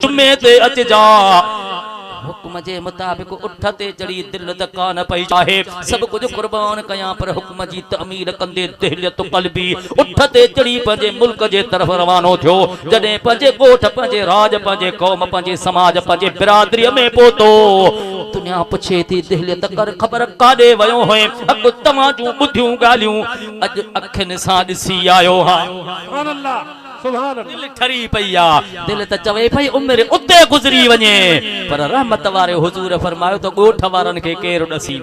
जुमे ते अच जा हुक्म जे मुताबिक उठते चढ़ी दिल त कान पई चाहे सब कुछ कुर्बान कया पर हुक्म जी तमीर कंदे दिलियत कल्बी उठते चढ़ी पंजे मुल्क जे तरफ रवानो थियो जडे पंजे गोठ पंजे राज पंजे कौम पंजे समाज पंजे बिरादरी में पोतो दुनिया पुछे थी दिलियत कर खबर काडे वयो होए अग तमा जू बुधियूं गालियूं अज अखन सा दिसी आयो हा सुभान अल्लाह दिल ठरी पईया दिल त चवे भई उम्र उते गुजरी वने पर रहमत वारे हुजूर फरमायो तो गोठ वारन के केर दसी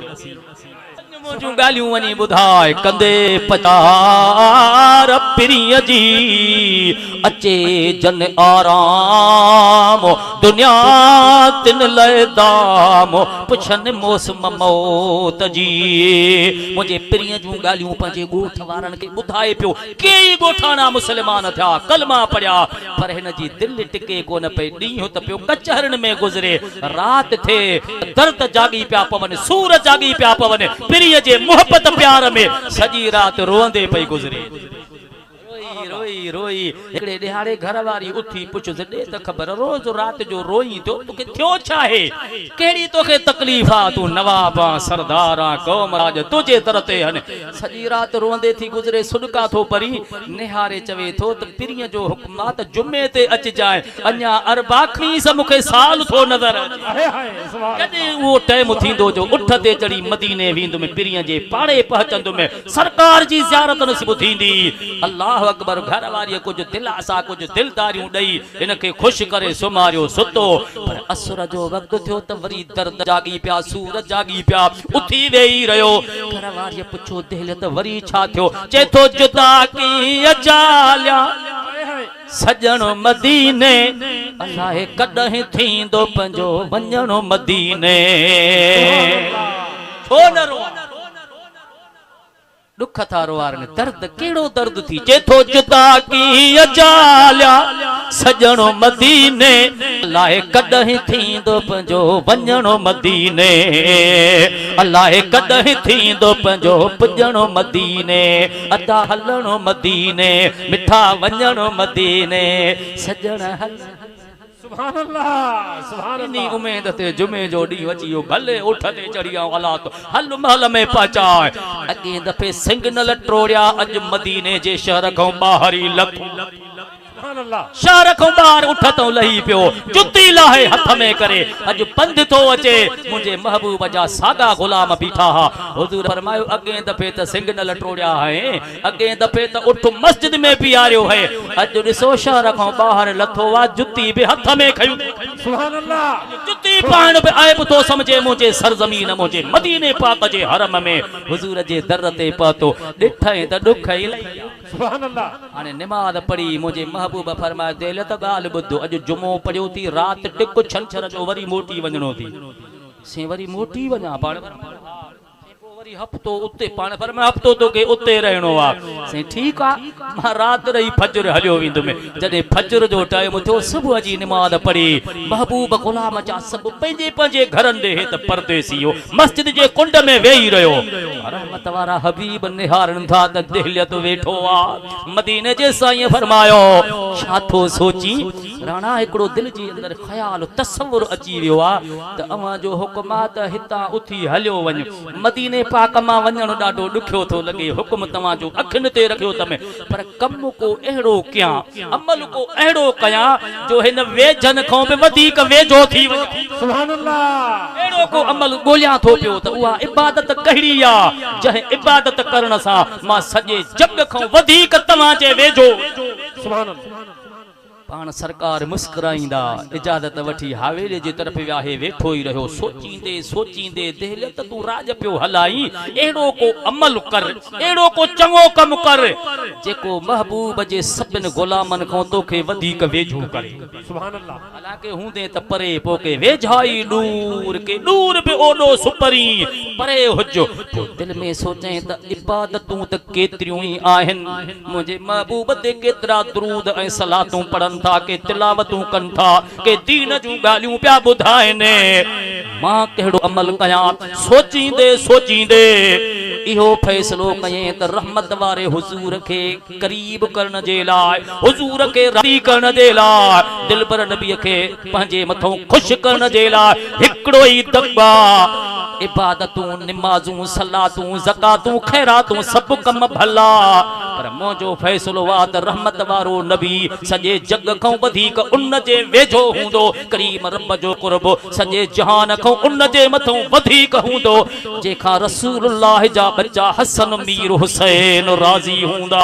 मुजू गालियूं वनी बुधाए कंदे पचार पिरिय जी अचे जन आराम दुनिया तिन लय दाम पुछन मौसम मौत जी मुझे पिरिय जू गालियूं पंजे गोठ वारन के बुधाए पियो केई गोठाना मुसलमान था कलमा पढ़या पर हिन जी दिल टिके कोन पे ॾींहुं त पियो कचहरन में गुजरे रात थे दर्द जागी पिया पवन सूर जागी पिया पवन पिरिय जे मोहब्बत प्यार में सजी रात रोंदे पई गुजरे रोई रोई एकड़े दिहाड़े घर वारी उठी पुछ दे त खबर रोज रात जो रोई तो तुके थियो छाहे केड़ी तोखे तकलीफ आ तू नवाबा सरदारा कौम राज तुझे तरते हन सजी रात रोंदे थी गुजरे सुडका थो परी निहारे चवे थो त पिरिय जो हुकमात जुमे ते अच जाए अन्या अरबाखनी स मुखे साल थो नजर कदे वो टाइम थींदो जो उठते चढ़ी मदीने विंद में पिरिय जे पाड़े पहुचंदो में सरकार जी ज़ियारत नसीब थींदी अल्लाह अकबर घर वारी कुछ दिलासा कुछ दिलदारियों दई इनके खुश करे सुमारियो सुतो पर असर जो वक्त थियो त वरी दर्द जागी पिया सूर जागी पिया उठी वेई रयो घर वारी पुछो दिल त वरी छा थियो चेथो जुदा की अजालिया सजणो मदीने अल्लाह कदहि थींदो पंजो वञणो मदीने छो न रो दुख था रोआरन दर्द केड़ो दर्द थी चेथो जुदा की अजालिया सजणो मदीने अल्लाह कदहि थींदो पंजो वञणो मदीने अल्लाह कदहि थींदो पंजो पुॼणो मदीने अता हलणो मदीने मिठा वञणो मदीने सजण हल सुभान अल्लाह सुभान अल्लाह उम्मीद ते जुमे जो डी वचियो भले उठते चढ़िया अला तो हल महल में पहुंचाए अगे दफे सिंग न लटोड़िया अज मदीने जे शहर को बाहरी लथू सुभान अल्लाह शहर को बाहर उठतो लही पियो जुती लाहे हथ में करे अज पंध तो अचे मुझे महबूब जा सागा गुलाम बीठा हा हुजूर फरमायो अगे दफे त सिंग न लटोड़िया है अगे दफे त उठ मस्जिद में भी आरियो है अज दिसो शहर को बाहर लथो वा जुती भी हथ में खयू सुभान अल्लाह जुती पाण पे आए तो समझे मुझे सरजमीन मुझे मदीने पाक जे हरम में हुजूर जे दर ते पतो डिठे त दुख ही सुभान अल्लाह हाने नमाज पढ़ी मुझे महबूब फरमाए दिल त गाल बुधो अज जुमो पढ़ियो थी रात टिक छंछर जो वरी मोटी वञणो थी से वरी मोटी वञा पाण वरी हफ्तो उते पाण पर मैं हफ्तो तो के उते रहणो आ से ठीक आ मां रात रही फजर हलियो विंद में जदे फजर जो टाइम थियो सुबह जी नमाज पढ़ी महबूब गुलाम जा सब पंजे पंजे घरन दे त परदेसी हो मस्जिद जे कुंड में वेही रयो रहमत वारा हबीब निहारन था त दिलियत वेठो आ मदीने जे साईं फरमायो छा थो सोची राणा एकड़ो दिल जी अंदर ख्याल तसव्वुर अची वियो आ त अवा जो हुकमात हिता उठी हलियो वञ मदीने पाक मां वञण ॾाढो ॾुखियो थो लॻे हुक्म तव्हां जो अखियुनि ते रखियो तमे पर कम को अहिड़ो कयां अमल को अहिड़ो कयां जो हिन वेझन खां बि वधीक वेझो थी वञे सुभान अल्लाह अहिड़ो को अमल ॻोल्हियां थो पियो त उहा इबादत कहिड़ी आहे जंहिं इबादत करण सां मां सॼे जग खां वधीक तव्हां जे वेझो सुभान अल्लाह पान सरकार मुस्कुराईंदा इजाजत वठी हवेली जी तरफ वियाहे वेठो ही रहो सोचींदे सोचींदे दिल त तू राज पियो हलाई एड़ो को अमल कर एड़ो को चंगो कम कर जेको महबूब जे सभिन गुलामन को तोखे वधीक वेझो करे सुभान अल्लाह हालांकि हुंदे त परे पोके वेझाई दूर के दूर पे ओडो सुपरी परे हुजो दिल में सोचे त इबादतूं त केतरियूं ही आहिन मुझे महबूब ते केतरा दरूद ऐं सलातूं पढ़न था के तिलावतूं कन था के दीन जूं गालियूं पिया बुधाइने मां केड़ो अमल कया सोचींदे सोचींदे इहो फैसलो कयें त रहमत वारे हुजूर खे करीब करण जे लाइ, हुजूर खे राज़ी करण जे लाइ, दिलबर नबी खे पंहिंजे मथों खुश करण जे लाइ हिकिड़ो ई दफ़ा इबादतूं, निमाज़ूं, सलातूं, ज़कातूं, खैरातूं सब कम भला, पर मुंहिंजो फैसलो आ त रहमत वारो नबी सॼे जग खां वधीक उन जे वेझो हूंदो, करीम रब जो क़ुर्ब सॼे जहान खां उन जे मथों वधीक हूंदो, जेखां रसूलुल्लाह जा बच्चा हसन मीर हुसैन राज़ी हूंदा।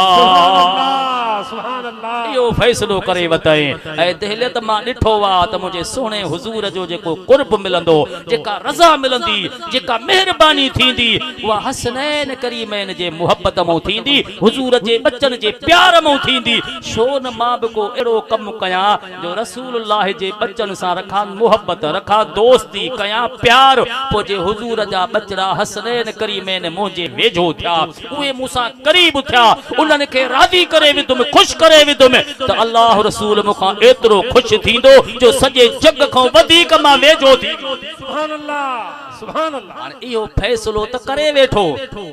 सुभान अल्लाह। इहो फैसलो करे वतई ऐं दहलियत मां ॾिठो आ त मुंहिंजे सोणे हुजूर जो जेको क़ुर्ब मिलंदो, जेका रज़ा मिलंदी, जेका मेहरबानी थींदी, उहा हसनैन करीमैन जे मुहब्बत मां थींदी, हुजूर जे बच्चन जे प्यार मां थींदी। छो न मां बि को अहिड़ो कमु कयां जो रसूलुल्लाह जे बच्चन सां रखां मुहब्बत, रखां दोस्ती, कयां प्यार, पोइ जे हुजूर जा बचड़ा हसनैन करीमैन मुंहिंजे वेझो थिया, उहे मूंसां करीब थिया, उन्हनि खे राज़ी करे विधुमि, खुश करे विधुमि, त अल्लाह रसूल मूंखां एतिरो ख़ुशि थींदो जो सॼे जग खां वधीक मां वेझो थी। सुभान अल्लाह, सुभान अल्लाह। हाणे इहो फ़ैसिलो त करे वेठो,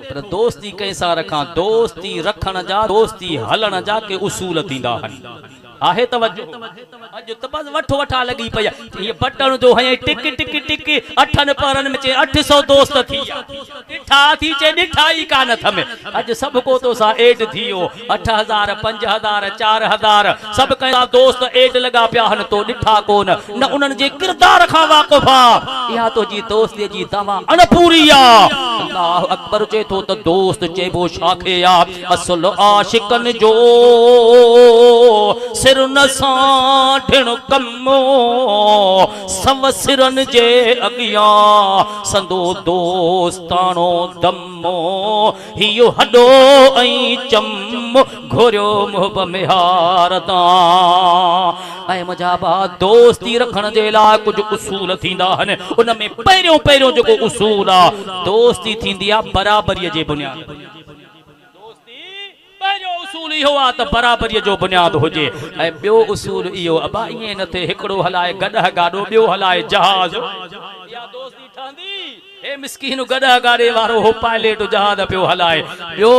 पर दोस्ती कंहिंसां रखां, दोस्ती रखण जा, दोस्ती हलण जा के उसूल थींदा आहिनि। आहे तवज्जो, अॼु त बस वठो वठा लॻी पई आहे। ये बटण जो हई टिक टिक टिक अठन परन में चे 800 दोस्त थी ॾिठा थी चे ॾिठा ई कान थमे। अॼु सभु को तो सा एड थियो 8000 5000 4000 सभु कंहिंसा दोस्त एड लॻा पिया आहिनि, तो ॾिठा कोन, न उन्हनि जे किरदार खां वाक़ुफ़ आहे। इहा तो जी दोस्ती जी दवा अणपूरी आहे। अल्लाह अकबर चए थो त दोस्त चइबो छाखे आहे, असुल आशिकन जो सिर न साढिण कमो, सव सिरन जे अॻियां संदो दोस्तानो दमो, हियो हॾो ऐं चम घुरियो मुहब मिहार तां। ऐं मुंहिंजा भाउ दोस्ती रखण जे लाइ कुझु उसूल थींदा आहिनि, उन में पहिरियों पहिरियों जेको उसूल आहे, दोस्ती थींदी आहे बराबरीअ जे बुनियाद। उसूल इहो आहे त बराबरीअ जो बुनियाद हुजे। ऐं ॿियो उसूल इहो अबा ईअं न थिए हिकिड़ो हलाए गॾह गाॾो, ॿियो हलाए जहाज़, इहा दोस्ती ठहंदी? हे मिस्कीन गॾह गाॾे वारो हो पायलट जहाज़ पियो हलाए। ॿियो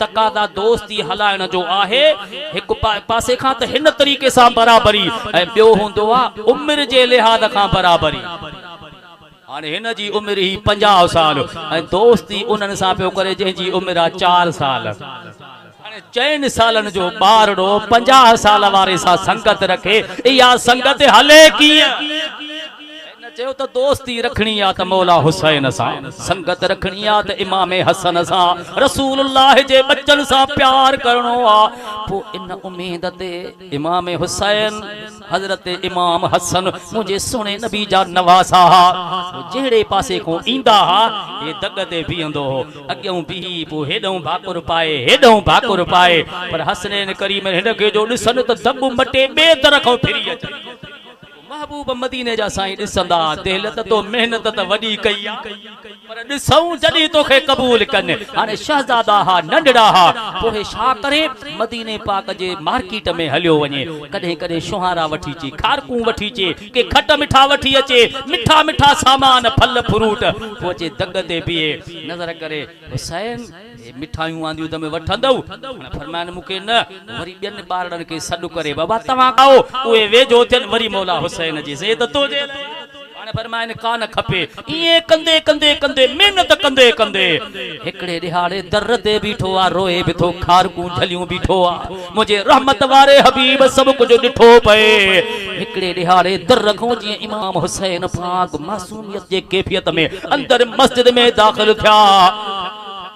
तक़ाज़ा दोस्ती हलाइण जो आहे हिकु पासे खां त हिन तरीक़े सां बराबरी, ऐं ॿियो हूंदो आहे उमिरि जे लिहाज़ खां बराबरी। हाणे हिन जी उमिरि ही 50 साल ऐं दोस्ती उन्हनि सां पियो करे जंहिंजी उमिरि आहे 4 साल। 4 सालन जो ॿारड़ो 50 साल वारे सां संगत रखे, इहा संगत हले कीअं? चयो त दोस्ती रखणी आहे त मौला हुसैन सां, संगत रखणी आहे त इमाम हसन सां, रसूलुल्लाह जे बच्चन सां प्यार करणो आहे। पोइ इन उम्मीद ते इमाम हुसैन हज़रत इमाम हसन मुंहिंजे सुहिणे नबी जा नवासा जहिड़े पासे खां ईंदा हा, हे दग ते बीहंदो हो, अॻियों बीही पोइ हेॾों भाकुर पाए, हेॾों भाकुर पाए, पर हसनैन करीम हिन खे जो ॾिसनि त दॿ मटे ॿिए तरह खां फिरी अचे। महबूब मदीने जा साईं ॾिसंदा, दिलत तो मेहनत त वॾी कई आहे, पर ॾिसूं जॾहिं तोखे क़बूल कनि। हाणे शहज़ादा हा, नंढड़ा हा, पोइ छा करे मदीने पाक जे मार्केट में हलियो वञे, कॾहिं कॾहिं शुहारा वठी अचे, खारकूं वठी अचे, के खट मिठा वठी अचे, मिठा मिठा सामान फल फ्रूट, पोइ अचे दग ते बीहे, नज़र करे हुसैन मिठाइयूं आंदियूं त में वठंदव? फरमाइनि मूंखे न, वरी ॿियनि ॿारनि खे सॾु करे बाबा तव्हां खाओ, उहे वेझो थियनि, वरी मौला हुसैन जी ज़ेद तो जे। हाणे फरमाइनि कान खपे, ईअं कंदे कंदे कंदे महिनत कंदे कंदे हिकिड़े ॾिहाड़े दर ते बीठो आहे, रोए बि थो, खारकूं झलियूं बीठो आहे, मुंहिंजे रहमत वारे हबीब सभु कुझु ॾिठो पए। हिकिड़े ॾिहाड़े दर खां जीअं इमाम हुसैन पाक मासूमियत जे कैफ़ियत में अंदर मस्जिद में दाख़िल थिया,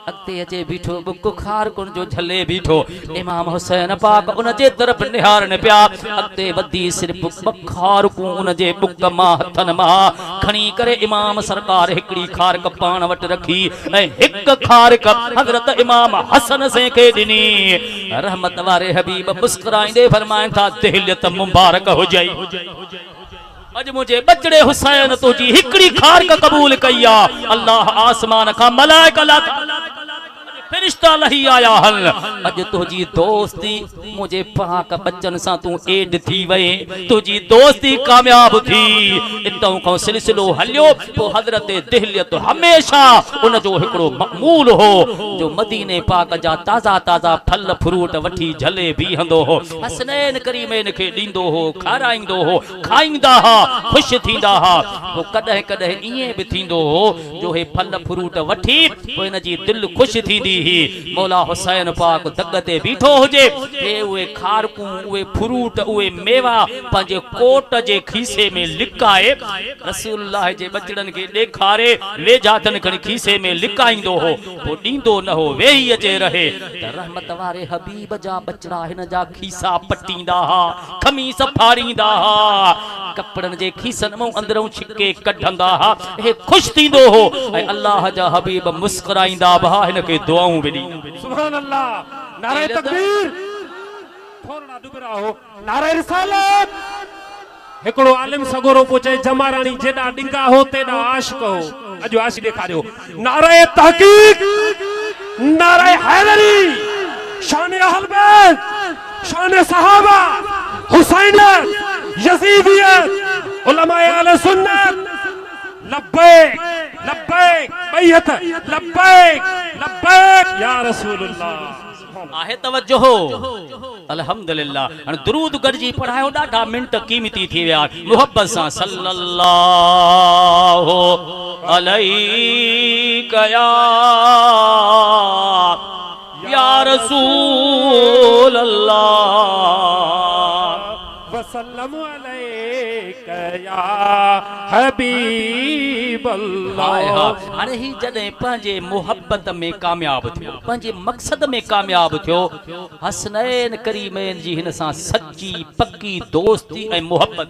अॻिते अचे बीठो, बुक खारकुन जो झले बीठो, इमाम हुसैन पाक उन जे तरफ़ निहारन पिया, अॻिते वधी सिर्फ़ 2 खारकूं उन जे बुक मां हथन मां खणी करे इमाम सरकार हिकिड़ी खारक पाण वटि रखी ऐं हिकु खारक हज़रत इमाम हसन से खे ॾिनी। रहमत वारे हबीब मुस्कुराईंदे फरमाइनि था, दिलियत मुबारक हुजई, अज मुझे बचड़े हुसैन तुझी हिकड़ी खारक कबूल कई आ। अल्लाह आसमान का मलाइका फरिश्ता लही आया हल अज तुझी दोस्ती मुझे पाक बच्चन सा तू एड थी वे तुझी दोस्ती कामयाब थी इतों को सिलसिलो हलियो तो हजरत दिहलियत हमेशा उन जो हिकड़ो मकमूल हो जो मदीने पाक जा ताज़ा ताज़ा फल फ्रूट वठी झले बीहंदो हो हसनैन करीमैन के दींदो हो खाराइंदो हो खाइंदा हा खुश थींदा हा तो कदह कदह इए भी थींदो हो जो हे फल फ्रूट वठी तो इन जी दिल खुश थींदी ही मौला हुसैन पाक दग ते बीठो हुजे हे उए खारकू उए फ्रूट उए मेवा पंजे कोट जे खीसे में लिकाए रसूलुल्लाह जे बचड़न के देखारे ले जातन खणी खीसे में लिकाइंदो हो वो दींदो न हो वेही अचे रहे त रहमत वारे हबीब जा बचड़ा हिन जा खीसा पटींदा हा खमीस फाड़ींदा हा कपड़न जे खीसन में अंदरों छिके कढंदा हा हे खुश थींदो हो ऐं अल्लाह जा हबीब मुस्कुराइंदा बहा हिन के दुआऊं भी ॾींदा सुभान अल्लाह नारे तकबीर थोड़ा दुबरा हो नारे रिसालत हिकड़ो आलिम सगोरो पूछे जमारानी जेडा डिंगा हो तेडा आशिक हो अजो आशिक देखारियो नारे तहकीक नारे हैदरी शान अहल बैत शान सहाबा हुसैनियत यजीदियत उलमाए अहले सुन्नत लब्बैक लब्बैक बैयत लब्बैक लब्बैक या रसूलुल्लाह आहे तवज्जो हो अल्हम्दुलिल्लाह दुरूद गरजी पढ़ायो ॾाढा मिंट कीमती थी विया मोहब्बत सां सल्लल्लाहु अलैहि या रसूल अल्लाह वसल्लमु अलैका या हबीब अल्लाह हाणे ही जॾहिं पंहिंजे मोहब्बत में कामयाब थियो पंहिंजे मक़सद में कामयाब थियो हसनैन करीमैन जी हिन सां सच्ची पक्की दोस्ती ऐं मोहब्बत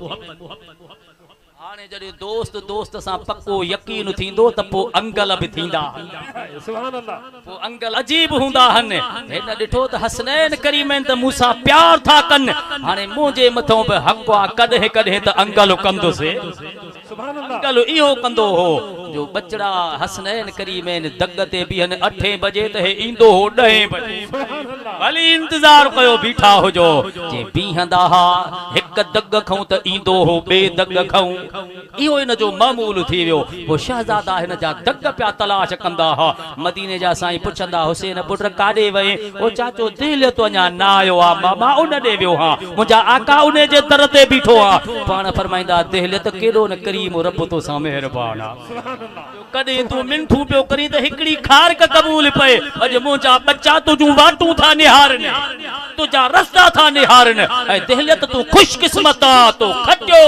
हाणे जॾहिं दोस्त दोस्त सां पक्को यकीन थींदो त पोइ अंगल बि थींदा सुभान अल्लाह पोइ अंगल अजीब हूंदा हन हिन ॾिठो त हसनैन करीमैन त मूंसां प्यार था कनि हाणे मुंहिंजे मथां बि हक़ आहे कॾहिं कॾहिं त अंगल कंदुसि अंगल इहो कंदो हो जो बचड़ा हसनैन करीमैन दग ते बीहन 8 बजे त हे ईंदो हो 10 बजे भली इंतजार कयो बीठा हुजो जे बीहंदा हा हिक दग खऊं त ईंदो हो ॿे दग खऊं इहो इन जो मामूल थी वियो वो शहजादा हिन जा दग पिया तलाश कंदा हा मदीने जा साईं पुछंदा हुसैन पुट काॾे वए ओ चाचो दिल तो अञा न आयो आ मामा उन ॾे वियो हा मुंहिंजा आका उन जे दर ते बीठो आ पाण फरमाईंदा दिल त केॾो न करीम रब तो सां मेहरबान आ कॾहिं तूं मिंठू पियो करी त हिकड़ी खारक क़बूल पए अॼु मुंहिंजा बच्चा तुजूं वाटूं था निहारनि तुझा रस्ता था निहारनि ऐं दिलियत तूं खुशकिस्मत आ तो खटियो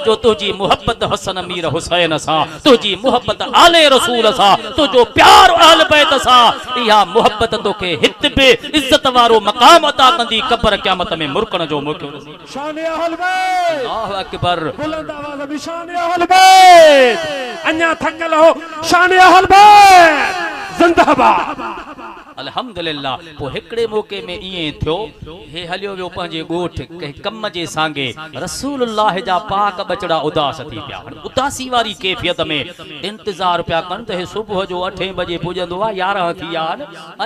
जो तुझी मोहब्बत हसन मीर हुसैन सां तुझी मोहब्बत आले रसूल सां तुझो प्यार अहल बैत सां इहा मोहब्बत तोखे हित पे इज्जत वारो मकाम अता कंदी कब्र क़यामत में मुरकण जो मौक़ो शान अहल बैत अल्लाहु अकबर बुलंद आवाज़ में शान अहल बैत अन्या थकल हो शान अहल बैत जिंदाबाद अल्हम्दुलिल्लाह पो हिकड़े मौके में इए थियो हे हलियो वियो पंहिंजे ॻोठ कंहिं कम जे सांगे रसूलुल्लाह जा पाक बचड़ा उदास थी पिया उदासी वारी कैफियत में इंतजार पिया कनि त हे सुबुह जो 8 बजे पुजंदो आ 11 थी विया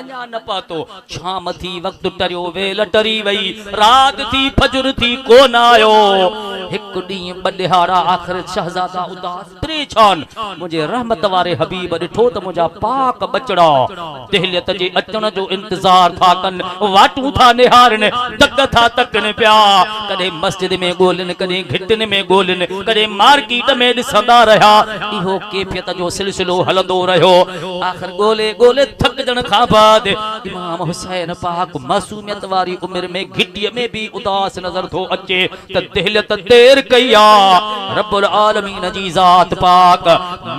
अञा न पतो शाम थी वक्त टरियो वेल टरी वई रात थी फजर थी कोन आयो हिक ॾींहुं बॾिहारा आख़िर शहजादा उदास परेशान मुंहिंजे रहमत वारे हबीब ॾिठो त मुंहिंजा पाक बचड़ा दिलियत जे अचण जो इंतजार था कनि वाटूं था निहारनि दग था तकनि पिया कॾहिं मस्जिद में ॻोल्हनि कॾहिं घिटनि में ॻोल्हनि कॾहिं मार्केट में ॾिसंदा रहिया इहो कैफियत जो सिलसिलो हलंदो रहियो आख़िर ॻोल्हे ॻोल्हे थकजण खां बाद इमाम हुसैन पाक मासूमियत वारी उमिरि में घिटीअ में भी उदास नज़र थो अचे त दिलियत देर कई आ रब्बुल आलमीन जी ज़ात पाक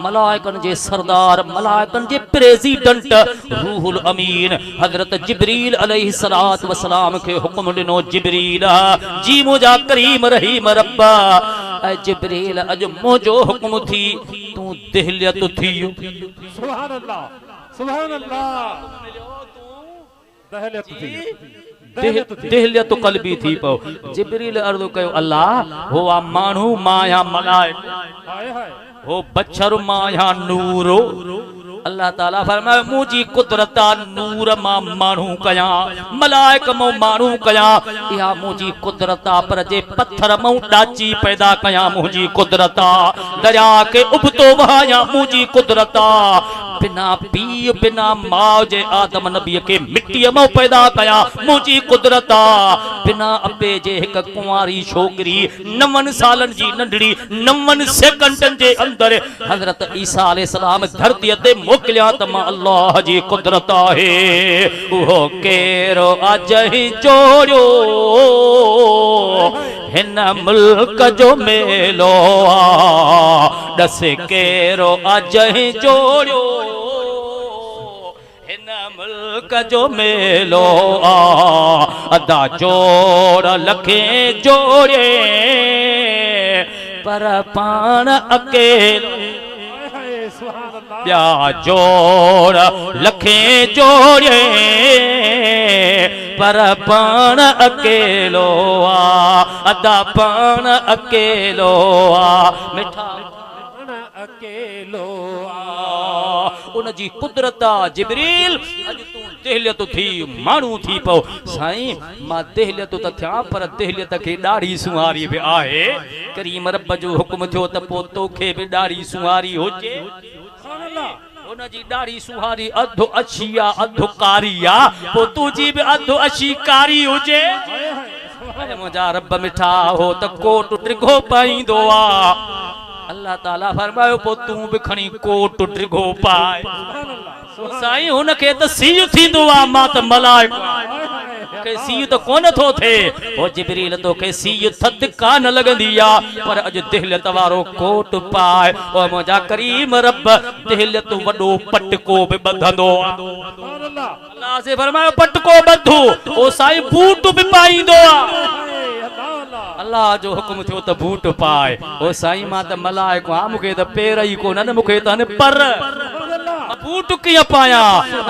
मलाइकन जे सरदार मलाइकन जे प्रेसिडेंट रूहुल अमीन हजरत जिब्रील अलैहिस्सलात वसलाम के हुक्म दिनो जिब्रील जी मुझा करीम रहीम रब्बा ऐ जिब्रील अज मुझो हुक्म थी तू दिलियत थी सुभान अल्लाह सुभान अल्लाह दहलियत थी दिलियत कल्बी थी पो जिब्रील अर्ज़ कयो अल्लाह हो आ मानू माया मलाइक हाय हाय हो बच्चर माया नूरो अल्लाह ताला फरमाए मुझी कुदरत नूर मां मानू कया मलाइक मो मानू कया या मुझी कुदरत पर जे पत्थर मो डाची पैदा कया मुझी कुदरत दरिया के उबतो वहाया मुझी कुदरत बिना पी बिना मां जे आदम नबी के मिट्टी मो पैदा कया मुझी कुदरत बिना अबे जे एक कुंवारी छोकरी 9 सालन जी नंढड़ी 9 सेकंडन जे अंदर हजरत ईसा अलैहि सलाम धरती ते मोकलिया त मां अल्लाह जी कुदरत है वो केरो अज ही जोड़ियो हिन मुल्क जो मेलो दस केरो अज ही जोड़ियो हिन मुल्क जो मेलो अदा जोड़ लखे जोड़े पर पान अकेलो या जोड़ लखे जोड़े पर पान अकेलो अदा पान अकेलो मिठा अकेलो उन जी कुदरत जिब्रील अज तू देहलियत थी मानू थी पो साईं मां देहलियत त थिया पर देहलियत के दाढ़ी सुहारी भी आहे करीम रब जो हुक्म थियो त पो तोखे भी दाढ़ी सुहारी होजे सुभान अल्लाह उन जी दाढ़ी सुहारी अधु अछिया अधु कारिया पो तुजी भी अधु अछी कारी होजे मुंहिंजा रब मिठा हो त कोट ट्रिगो पाईंदो आ अल्लाह ताला फरमायो पो तू भी खणी कोट ट्रिगो पाए साईं हुन के त सीउ थींदो आ मां त मलाइक के सीउ त कोन थो थे ओ जिब्रील तो के सीउ थद कान लगंदी आ पर अज दिहलियत वारो कोट पाए ओ मुंहिंजा करीम रब दिहलियत वडो पटको भी बंधंदो आ सुभान अल्लाह अल्लाह से फरमायो पटको बंधो ओ साईं बूट भी पाईंदो आ अल्लाह जो हुक्म थियो त बूट पाए ओ साईं मां त मलाइक आ मुखे त पैर ई कोन मुखे त पर बूट किया पाया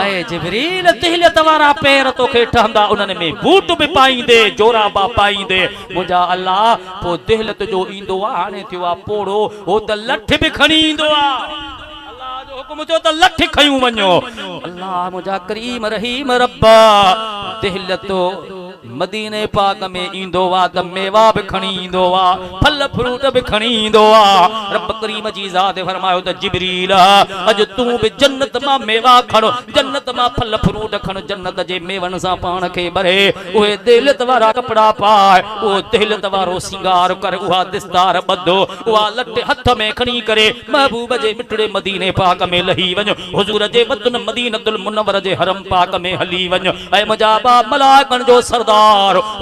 ऐ जिब्रील दिहलियत वारा पैर तोखे ठहंदा उनन में बूट भी पाईंदे जोराबा पाईंदे मुंहिंजा अल्लाह पो दिहलियत जो ईंदो आ हाणे थियो आ पोड़ो हो त लठ भी खणी ईंदो आ अल्लाह जो हुक्म थियो त लठ खयूं वञो अल्लाह मुंहिंजा करीम रहीम रब दिहलियत मदीने पाक में इंदो वा त मेवा भी खणी इंदो वा फल फ्रूट भी खणी इंदो वा रब करीम जी ज़ात फरमायो त जिब्रील अज तू भी जन्नत मां मेवा खणो जन्नत मां फल फ्रूट खण जन्नत जे मेवन सा पान के भरे ओए दिलत वारा कपड़ा पाए ओ दिलत वारो सिंगार कर उहा दिस्तार बदो उहा लट हथ में खणी करे महबूब जे मिठड़े मदीने पाक में लही वञो हुजूर जे वतन मदीनतुल मुनव्वर जे हरम पाक में हली वञो ऐ मुजाबा मलाइकन जो सरदार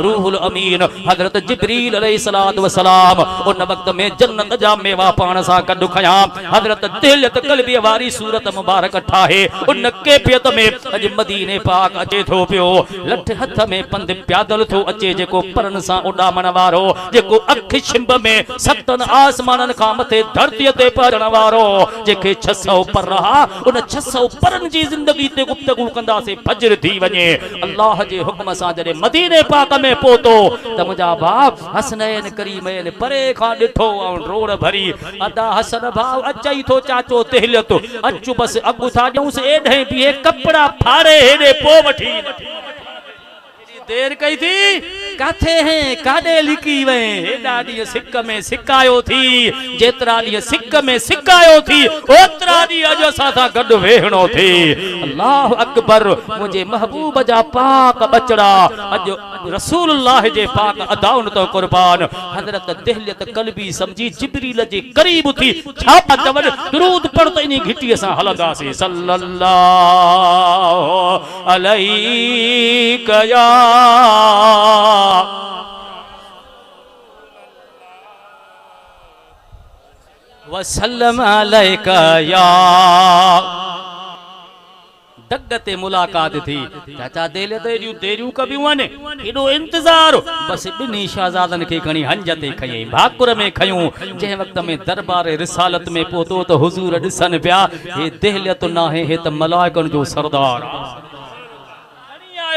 रूहुल अमीन हजरत जिब्रील अलैहिस्सलातु वस्सलाम उन वक्त में जन्नत जा मेवा पान सा कढ खया हजरत दिलत कल्बी वारी सूरत मुबारक ठाहे उन कैफियत में अज मदीने पाक अचे थो पियो लठ हथ में पंध प्यादल थो अचे जेको परन सा उडामण वारो जेको अख छिंब में सतन आसमानन का मथे धरती ते पढ़ण वारो जेके 600 पर रहा उन 600 परन जी जिंदगी ते गुफ्तगू कंदा से फजर थी वने अल्लाह जे हुक्म सा जरे मदीने पाक में पोतो त मुजा बाप हसनैन करीमैन परे खा डिठो और रोड भरी अदा हसन भाव अचई थो चाचो दिहलियत अचु बस अगु था ॾियूंसि एॾे बीहे कपड़ा फाड़े हेॾे पो वठी देर कई थी काथे हैं काडे लिकी वे एडा डी सिक में सिकायो थी जेतरा डी सिक में सिकायो थी ओतरा डी अज सा था गड वेहणो थी अल्लाह अकबर मुझे महबूब जा पाक बचड़ा अज रसूलुल्लाह जे पाक अदाउन तो कुर्बान हजरत दिहलियत कल्बी समझी जिब्रील जे करीब थी छापा चवण दुरूद पढ़त इनी घिटी सा हलदा से सल्लल्लाहु अलैहि या वसल्लम अलैका या दगते मुलाकात थी चाचा देले ते देरियूं कबियूं आने एडो इंतजार बस बिनी शहजादन के खणी हंज ते खई भाकुर में खयूं जे वक्त में दरबार रिसालत में पोतो तो हुजूर दिसन पिया हे दिहलियत ना है हे त मलाइकन जो सरदार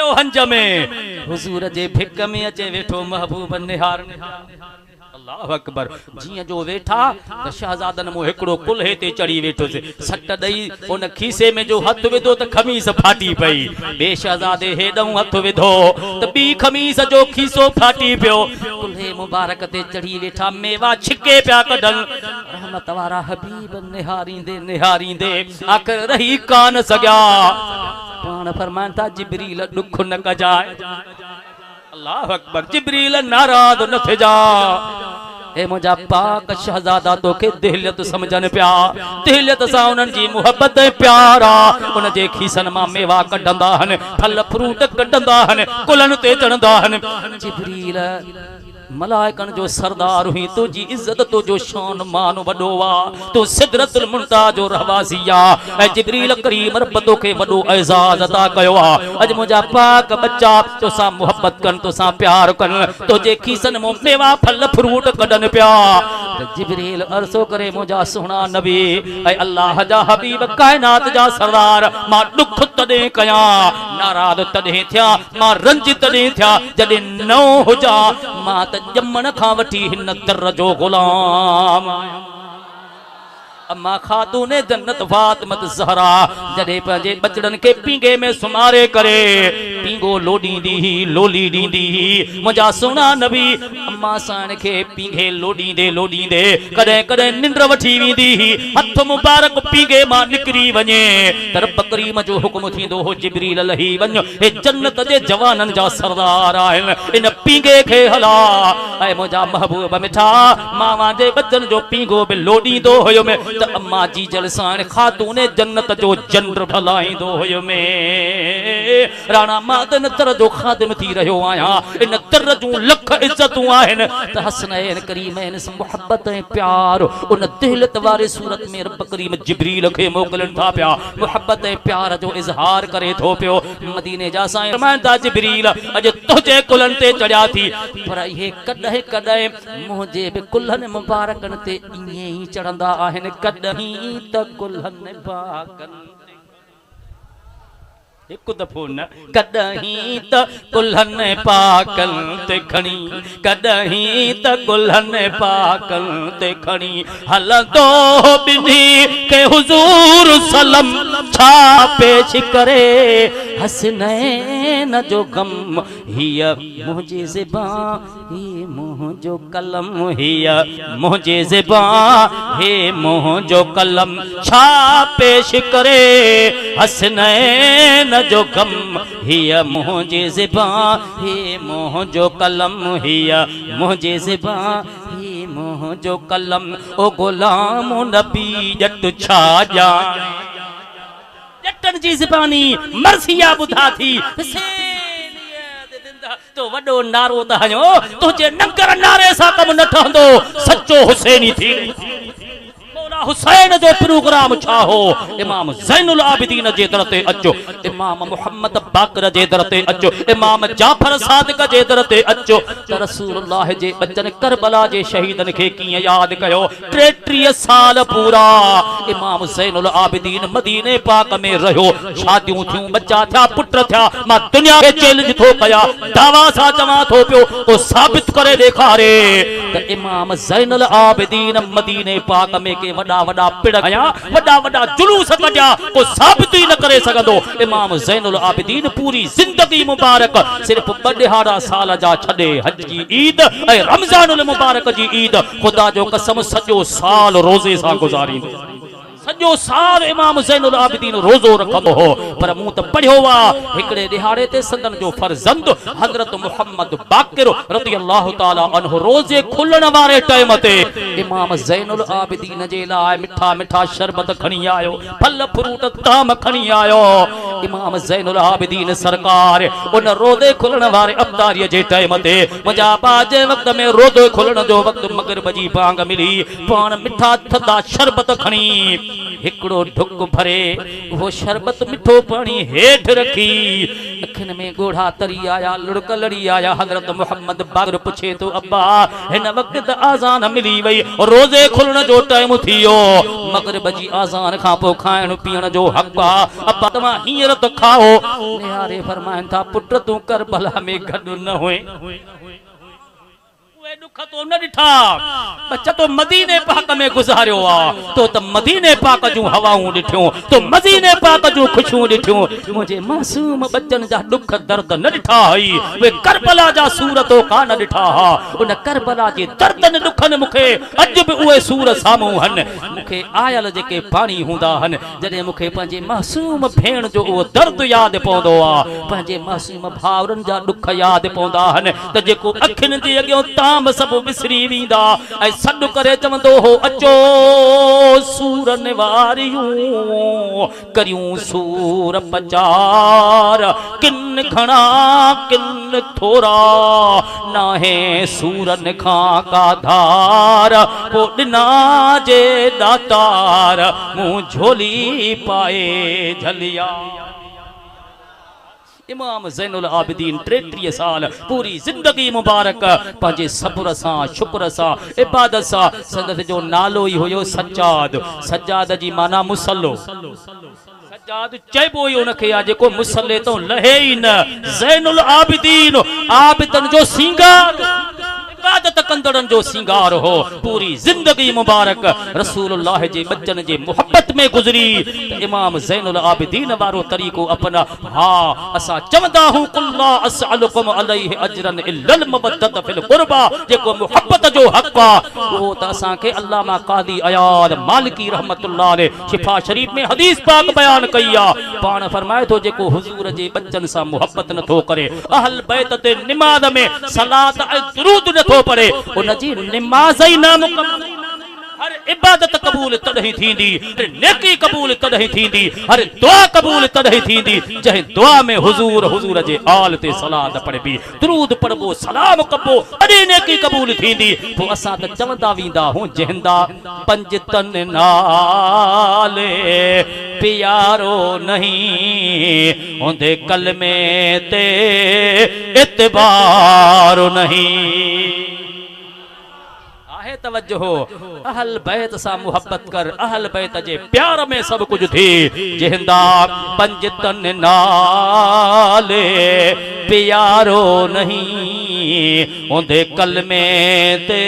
हंज में हुजूर जे भिक में अचे वेठो महबूब निहार अल्लाह अकबर जियां जो वेठा त शहजादन मो हिकड़ो कुल्हे ते चढ़ी वेठो से सट दई उन खीसे में जो हथ विधो त खमीस फाटी पई बे शहजादे हेडऊं हथ विधो त बी खमीस जो खीसो फाटी पियो कुल्हे मुबारक ते चढ़ी वेठा मेवा छिके पिया कढन रहमत वारा हबीब निहारींदे आखिर रही कान सग्या पाण फरमान था जिब्रील दुख न कजाए अल्लाह अकबर जिब्रील नाराज न थे जा ए मुझा पाक शहजादा तो के दिलियत समझन पिया दिलियत सा उनन जी मोहब्बत प्यारा उन जे खीसन मां मेवा कढंदा हन फल फ्रूट कढंदा हन कुलन ते चढ़ंदा हन जिब्रील मलाइकन जो सरदार हुई तुझी इज्जत तो जो शान मान वडो वा तो सिदरतुल मुंता जो रहवासिया ए जिब्रील करीम रब के वडो एजाज अता कयो अज मुजा पाक बच्चा तो सा मोहब्बत कन तो सा प्यार कन तो जे खीसन मो मेवा फल फ्रूट कढन पिया जिब्रील अर्सो करे मुजा सुना नबी ए अल्लाह जा हबीब कायनात जा सरदार मां दुख तदे कया नाराज तदे थिया मां रंजित तदे थिया जदे नौ हुजा मां जमन खां वठी हिन तर जो गुलाम अम्मा खातूने जन्नत फातिमत ज़हरा जडे पंहिंजे बचड़न के पींगे में सुमारे करे पींगो लोली दींदी मुझा सुना नबी अम्मा सान के पींगे लोडींदे कदे कदे निंद्र वठी वेंदी हथ मुबारक पींगे मां निकरी वने तर बकरीम जो हुक्म थींदो हो जिब्रील लही वञ हे जन्नत जे जवानन जा सरदार आहिन इन पींगे खे हला ऐ मुझा महबूब मिठा मावा जे बचन जो पींगो बि लोडींदो हुयो में त अम्मा जी जलसान खातूने जन्नत जो जंद्र भलाईंदो हुयो में राणा मादन तर जो खादिम थी रहियो आया इन तर जूं लख इज्जतूं आहिन त हसनैन करीमैन से मोहब्बत ऐं प्यार उन दिलत वारे सूरत में रब करीम जिब्रील खे मोकलन था पिया मोहब्बत ऐं प्यार जो इजहार करे थो पियो मदीने जा साईं फरमाइंदा जिब्रील अज तुझे कुलन ते चढ़िया थी पर इहे कॾहिं कॾहिं मुंहिंजे बि कुल्हनि मुबारकनि ते ईअं ई चढ़ंदा आहिनि कॾहिं त कुल्हनि बागन एक दफो न कॾहिं त कुल्हनि पाकल ते खणी कॾहिं त कुल्हनि पाकल ते खणी हलंदो बिनी के हुजूर सलम छा पेश करे हसनैन जो गम हिया मुझे ज़बान हे मुझो कलम हिया मुझे ज़बान हे मुझो कलम छा पेश करे हसनैन जो गम हिया मुझे ज़बान हे मुझो कलम हिया मुझे ज़बान हे मुझो कलम ओ गुलाम नबी जट छा जा जटन जी ज़बानी मर्सिया बुधा थी तो वडो नारो त हयो तुझे नंगर नारे सा कम न ठहंदो सच्चो हुसैनी थी हुसैन जो प्रोग्राम छा हो इमाम ज़ैनुल आबिदीन जे दर ते अचो इमाम मुहम्मद बाकर जे दर ते अचो इमाम जाफर सादिक जे दर ते अचो त रसूलुल्लाह जे बचन करबला जे शहीदन खे कीअं याद कयो 33 साल पूरा इमाम ज़ैनुल आबिदीन मदीने पाक में रहियो शादियूं थियूं बच्चा थिया पुट थिया मां दुनिया खे चैलेंज थो कया दावा सा चवां थो पियो ओ साबित करे ॾेखारे त इमाम ज़ैनुल आबिदीन मदीने पाक में के वडा वडा पिड़ गया वडा जुलूस कढिया को साबित ही न करे सघंदो इमाम ज़ैनुल आबिदीन पूरी जिंदगी मुबारक सिर्फ 2 ॾिहाड़ा साल जा छॾे हज जी ईद ऐं रमज़ानुल मुबारक जी ईद खुदा जो कसम सॼो साल रोज़े सां गुज़ारींदो सॼो साल इमाम ज़ैनुल आबिदीन रोज़ो रखंदो हो पर मूं त पढ़ियो वा हिकड़े दिहाड़े ते संदन जो फर्जंद हज़रत मुहम्मद बाकिर रज़ियल्लाहु ताला अन्हु रोज़े खुलण वारे टाइम ते इमाम ज़ैनुल आबिदीन जे लाइ मिठा मिठा शरबत खणी आयो फल फ्रूट ताम खणी आयो इमाम ज़ैनुल आबिदीन सरकार उन रोज़े खुलण वारे अफ़तारीअ जे टाइम ते मुंहिंजा पा जे वक़्त में रोज़े खुलण जो वक़्त मग़रिब जी बांग मिली पाण मिठा थधा शरबत खणी हिकड़ो ढुक भरे वो शरबत मिठो पानी हेठ रखी अखिन में गोढ़ा तरी आया लुड़क लड़ी आया हजरत मुहम्मद बागर पुछे तो अब्बा हिन वक्त आज़ान मिली वई रोज़े खुलण जो टाइम थियो मगरिब जी आज़ान खां पोइ खाइण पीअण जो हक़ आ अब्बा तव्हां हींअर त खाओ निहारे फरमाइनि था पुट तूं करबला में गॾु न हुए दुख तो न ॾिठा बच्चा तो मदीने पाक में गुज़ारियो आ तो त मदीने पाक जूं हवाऊं ॾिठियूं तो मदीने पाक जूं ख़ुशियूं ॾिठियूं मुंहिंजे मासूम बच्चन जा दुख दर्द न ॾिठा हई वे करबला जा सूर तो कान ॾिठा हा उन करबला जे दर्दन दुखन मूंखे अॼु बि उहे सूर साम्हूं हन मूंखे आयल जेके पाणी हूंदा हन जॾहिं मूंखे पंहिंजे मासूम भेण जो उहो दर्द यादि पवंदो आहे पंहिंजे मासूम भाउरनि जा दुख यादि पवंदा हन त जेको अखियुनि जे अॻियां ताम सभु विसरी वेंदा ऐं सॾु करे चवंदो हो अचो सूरनि वारियूं करियूं सूर पचार किन घणा किन थोरा नाहे सूरनि खां का धार पोइ ॾिना जे दातार मूं झोली पाए झलिया इमाम ज़ैनुल आबिदीन 33 साल पूरी जिंदगी मुबारक पंहिंजे सब्र सां शुक्र सां इबादत सां संदसि जो नालो ई हुयो सज्जाद सज्जाद जी माना मुसल्लो सज्जाद चइबो ई उनखे आहे जेको मुसल्ले तो लहे ई न ज़ैनुल आबिदीन आबिदन जो सींगार इबादत कंदड़न जो सिंगार हो पूरी जिंदगी मुबारक रसूलुल्लाह जे बच्चन जे मोहब्बत में गुजरी इमाम ज़ैनुल आबिदीन वारो तरीको अपना हाँ असा चवंदा हूं कुल्ला असअलुकुम अलैहि अजरन इल्लल मवद्दत फिल कुर्बा जेको मोहब्बत जो हक आ वो त असा के अल्लामा कादी अयाद मालिकी रहमतुल्लाह ने शिफा शरीफ में हदीस पाक बयान कई आ पान फरमाए तो जेको हुजूर जे बच्चन सा मोहब्बत न थो करे अहल बैत ते नमाज में सलात ऐं दुरूद न थो पढ़े उन जी नमाज ही ना मुकम्मल हर इबादत कबूल तदही थींदी नेकी कबूल तदही थींदी हर दुआ कबूल तदही थींदी जहे दुआ में हुजूर जे आल ते सलात पढ़बी दुरूद पढ़बो सलाम कबो अॾे नेकी कबूल थींदी पो असां त चवंदा वींदा हूं जहंदा पंज तन नाले प्यारो नहीं होंदे कलमे ते इतबार नहीं तवज्जो अहल बैत सा मोहब्बत कर अहल बैत जे प्यार में सब कुछ थी जहंदा पंज तन नाले प्यारो नहीं होंदे कलमे ते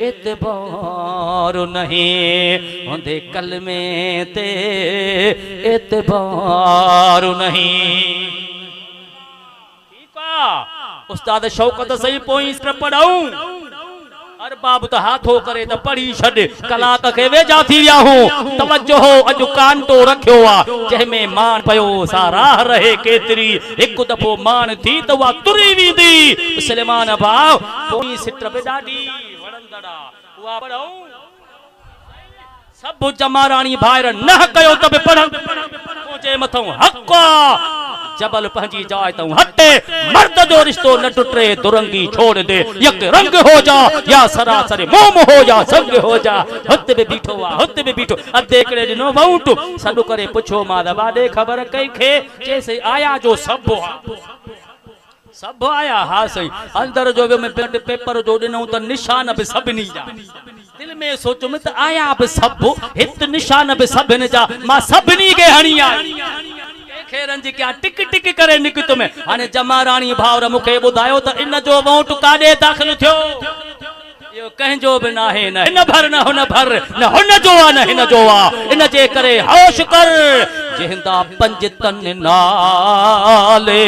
इतबार नहीं होंदे कलमे ते इतबार नहीं ठीक आ उस्ताद शौकत सही पोइस पढ़ाऊं हर बाब त हाथो करे त पढ़ी छॾ कलाक के वेझा थी विया हूं तवज्जो अॼु कांटो रखियो आ जंहिंमें मान पयो सा राह रहे केतरी हिकु दफ़ो मान थी त उहा तुरी वेंदी सलेमान भाउ पोइ सिट बि ॾाढी वणंदड़ा उहा पढ़ूं सब जमाराणी भाइर न कयो त बि पढ़ जे मथों हक़ जबल पंहिंजी जाय तूं हटे मर्द जो रिश्तो न टुटे दुरंगी छोड़ दे यक रंग हो जा या सरासर मोम हो जा संग हो जा हुत में बीठो आ हुत में बीठो अधे करे दिनो वउट सडु करे पुछो मां दबा दे खबर कई खे जैसे आया जो सब सब आया हा सही अंदर जो में पेपर जो दिनो त निशान भी सबनी जा दिल में सोचो में त आया भी सब हित निशान भी सबन जा मां सबनी के हणिया खेरन जी क्या टिक टिक करे निकत में हाने जमाराणी भावर मुखे बुधायो त इन जो वोट काडे दाखिल थियो यो कहीं भी ना है न इन भर न हुन भर न हुन जो आ न हिन जो आ इन जे करे होश कर जहंदा पंज तन नाले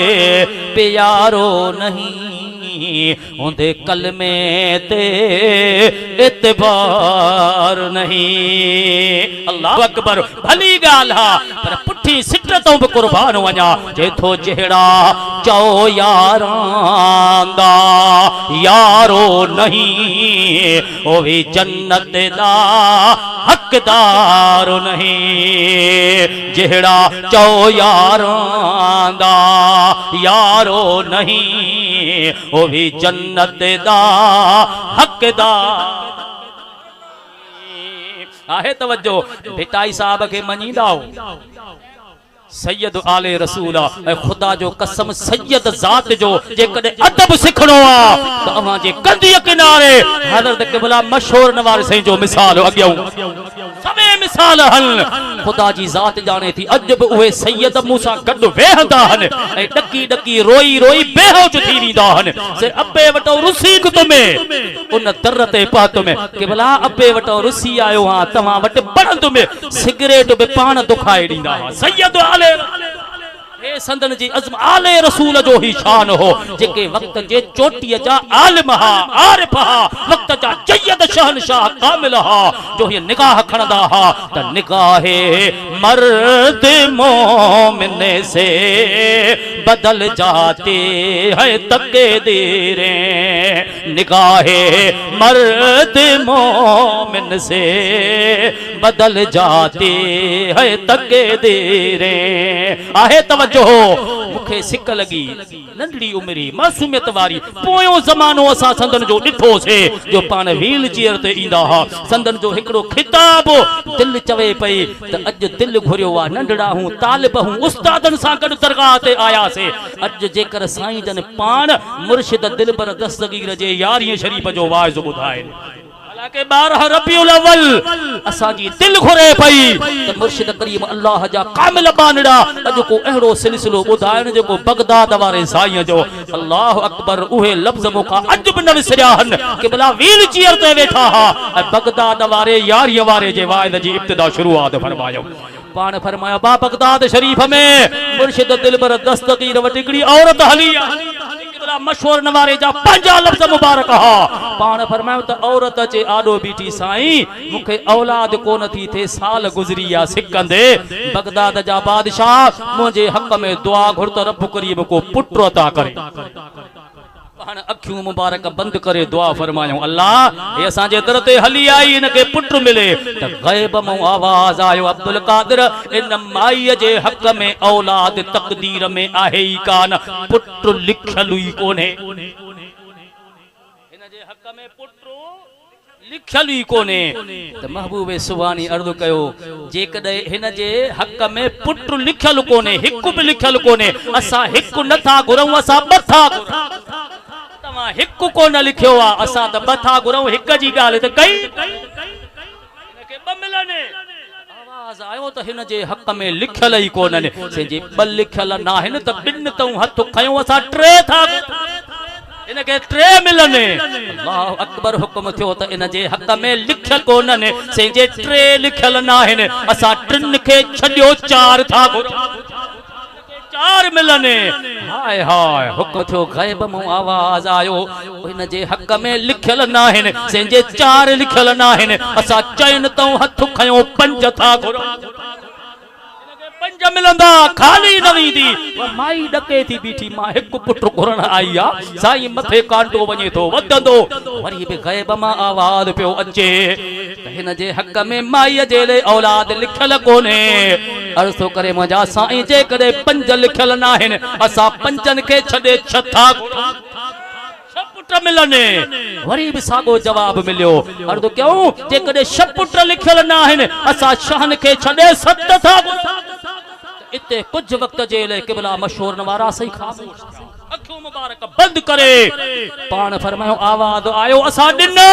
प्यारो नहीं होंदे कलमे ते इतबार नहीं अल्लाह अकबर भली गाल हा पर पुठी सिट तो भी कुर्बान वञा जेथो जहिड़ा चओ यारांदा यारो नहीं ओ भी जन्नत दा हकदार नहीं जहिड़ा चओ यारांदा यारो नहीं ओ भी जन्नत दा हकदार आहे तवज्जो भिटाई साहब के मनीदा हो सैयद आले रसूल ऐं खुदा जो कसम सैयद ज़ात जो जेकॾहिं अदब सिखणो आहे त अव्हां जे कंधीअ किनारे हज़रत क़िबला मशहूर नवाज़ साईं जो मिसाल अॻियां सभई मिसाल हल खुदा जी ज़ात ॼाणे थी अॼु बि उहे सैयद मूंसां गॾु वेहंदा आहिनि ऐं ॾकी ॾकी रोई रोई बेहोश थी वेंदा आहिनि से अबे वटो रुसी तुमें उन दर ते पहुत में क़िबला अबे वटो रुसी आयो हां तव्हां वटि पढ़ंद में सिगरेट बि पाण दुखाए ॾींदा हुआ सैयद आले हे संदन जी अज़म आले रसूल जो ही शान हो जेके वक्त जे चोटीअ जा आलिम हा आरिफ हा वक्त जा जयद शहनशाह कामिल हा जो ही निगाह खणदा हा त निगाहे मर्द मोमिन से बदल जाते है तकदीरें निगाहे मर्द मोमिन से बदल जाते है तकदीरें आहे तवज्जो मुखे सिक लगी नंढड़ी उमरी मासूमियत वारी पोयो ज़मानो असा संदन जो ॾिठो से जो पान व्हील चेयर ते ईंदा हा संदन जो हिकड़ो खिताब दिल चवे पई त अज दिल घुरियो आ नंढड़ा हूं तालिब हूं उस्तादन सां गॾु दरगाह ते आया से अज जेकर साईं जन पान मुर्शिद दिलबर दस्तगीर जे यारीअ शरीफ जो वाइज़ ॿुधाए के 12 रबीउल अव्वल असाजी दिल घुरे पई त मुर्शिद करीम अल्लाह जा कामिल बानड़ा अज को एड़ो सिलसिलो ॿुधाइण जेको बगदाद वारे साईं जो अल्लाह अकबर उहे लफ्ज़ मुका अज बि न विसरिया हन कि भला व्हील चेयर ते वेठा हा ऐं बगदाद वारे यारीअ वारे जे वाइद जी इब्तिदा शुरूआत फरमायो पाण फरमाया बा बगदाद शरीफ में मुर्शिद दिलबर दस्तगीर वटि हिकड़ी औरत हली मशहूर नवारे जा 5 लफ्ज़ मुबारक हा पाण फरमायो त औरत चे आडो बीठी साईं मुखे औलाद कोन थी थे साल गुजरी या सिकंदे बगदाद जा बादशाह मुझे हक में दुआ घुर त रब करीम को पुत्र अता करे पाण अखियूं मुबारक बंद करे दुआ फरमायूं अल्लाह ये असांजे दर ते हली आई इनके पुत्र मिले त गैब मो आवाज आयो अब्दुल कादिर इन माईअ जे हक में औलाद तकदीर में आहे ई कान पुत्र लिखल ई कोने इन जे हक में पुत्र लिखल ई कोने त महबूबे सुभानी अर्ज़ कयो जेकॾहिं हिन जे हक में पुत्र लिखल कोने हिकु बि लिखल कोने असां हिकु नथा घुरऊं असां ॿ था तव्हां हिकु कोन लिखियो आहे असां त ॿ था घुरऊं हिक जी ॻाल्हि त कई हिनखे ॿ मिलनि आवाज़ आयो त हिन जे हक में लिखल ई कोन्हनि से जे ॿ लिखल न आहिनि त ॿिनि तऊं हथ खयूं असां 3 था इनके 3 मिलने अल्लाह अकबर हुक्म थियो त इन जे हक में लिखल कोन्हनि से जे 3 लिखल न आहिनि असां 3 खे छॾियो 4 था 4 मिलने हाय हाय हुक्म थियो गैब मो आवाज आयो इन जे हक में लिखल न आहिनि से जे 4 लिखल न आहिनि असां चइन तऊं हथ खयो 5 था घुरो 5 मिलंदा खाली न वेंदी माई डके थी बीठी मां हिकु पुट घुरण आई आ साईं मथे कांटो वञे थो वधंदो वरी बि गैब मां आवाज पियो अचे त हिन जे हक में माईअ जे ले औलाद लिखल कोने अर्ज़ थो करे मुंहिंजा साईं जेकॾहिं 5 लिखल न आहिनि असां 5 खे छॾे 6 था पुट मिलने वरी भी सागो जवाब मिलियो अर्ज़ क्यों जेकॾहिं 6 पुट लिखल न आहिनि असां 6 खे छॾे 7 था इते कुछ वक्त जे ले क़िबला मशहूर नवारा सही खामोश अखियूं मुबारक बंद करे पाण फरमायो आवाज आयो असां ॾिना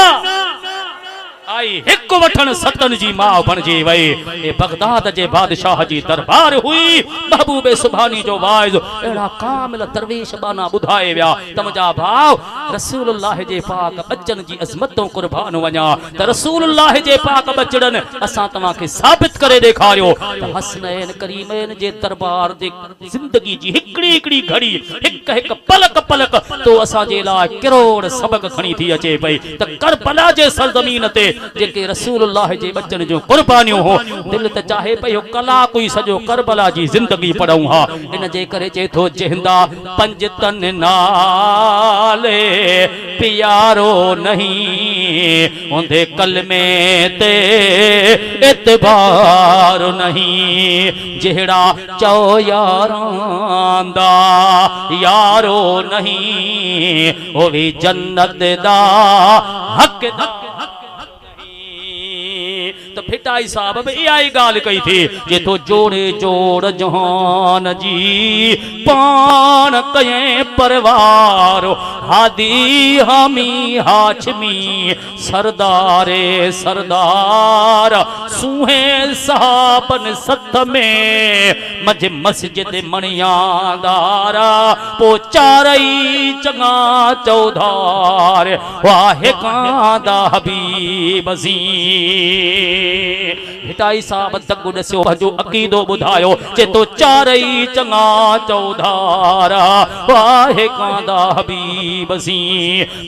आई हिकु वठण 7 जी मां बणजी वई ए बगदाद जे बादशाह जी दरबार हुई महबूबे सुभानी जो वाइज़ एड़ा कामिल दरवेश बाना बुधाए व्या तमजा भाव रसूलुल्लाह जे पाक बच्चन जी अजमतों कुर्बान वञा त रसूलुल्लाह जे पाक बच्चन असां तव्हां खे साबित करे ॾेखारियो त हसनैन करीमैन जे दरबार जे जिंदगी जी हिकड़ी हिकड़ी घड़ी हिक हिक पलक पलक तो असां जे लाइ करोड़ सबक खणी थी अचे पई त करबला जे सरजमीन ते जेके रसूलुल्लाह जे बच्चन जो कुर्बानियों हो दिल त चाहे पई हो कला कोई सजो करबला जी जिंदगी पढ़ऊं हा इन जे करे चे थो जिंदा 5 तन नाले प्यारो नहीं ओंदे कलमे ते एतबार नहीं जेड़ा चो यारां दा यारो नहीं ओ भी जन्नत दा हक तो फिटाई साहब बि इहा ई ॻाल्हि कई थी जे तो जोड़े जोड़ जहान जी पान कयें परवार हादी हामी हाशमी सरदारे सरदार सूहे साहबन सत में मझ मस्जिद मणियादारा पो चारई चंगा चौधार वाहे कांदा हबीब सी हिताई साहब तक ॾसियो जो अकीदो ॿुधायो जे तो चारई चंगा चौधारा वाहे कांदा हबीब सी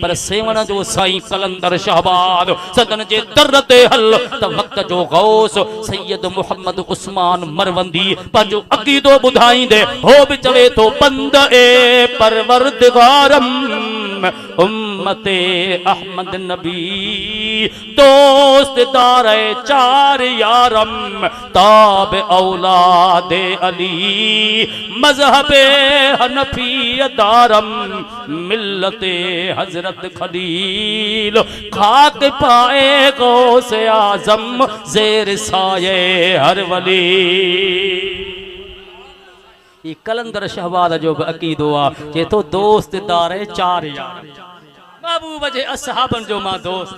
पर सेवण जो साईं कलंदर शहबाद सदन जे दर ते हल त वक्त जो गौस सैयद मोहम्मद उस्मान मरवंदी पंहिंजो अकीदो ॿुधाईंदे हो बि चवे थो बंद ए परवरदिगारम उम्मते अहमद नबी दोस्त दारे चार यारम ताब औलादे अली मजहबे हनफी दारम मिल्लते हजरत खलील खाक पाए गौसे आजम जेर साये हर वली ये कलंदर शहबाद जो बि अकीदो आहे जे तो दोस्त दारे चार यार महबूब जे असहाबन जो मां दोस्त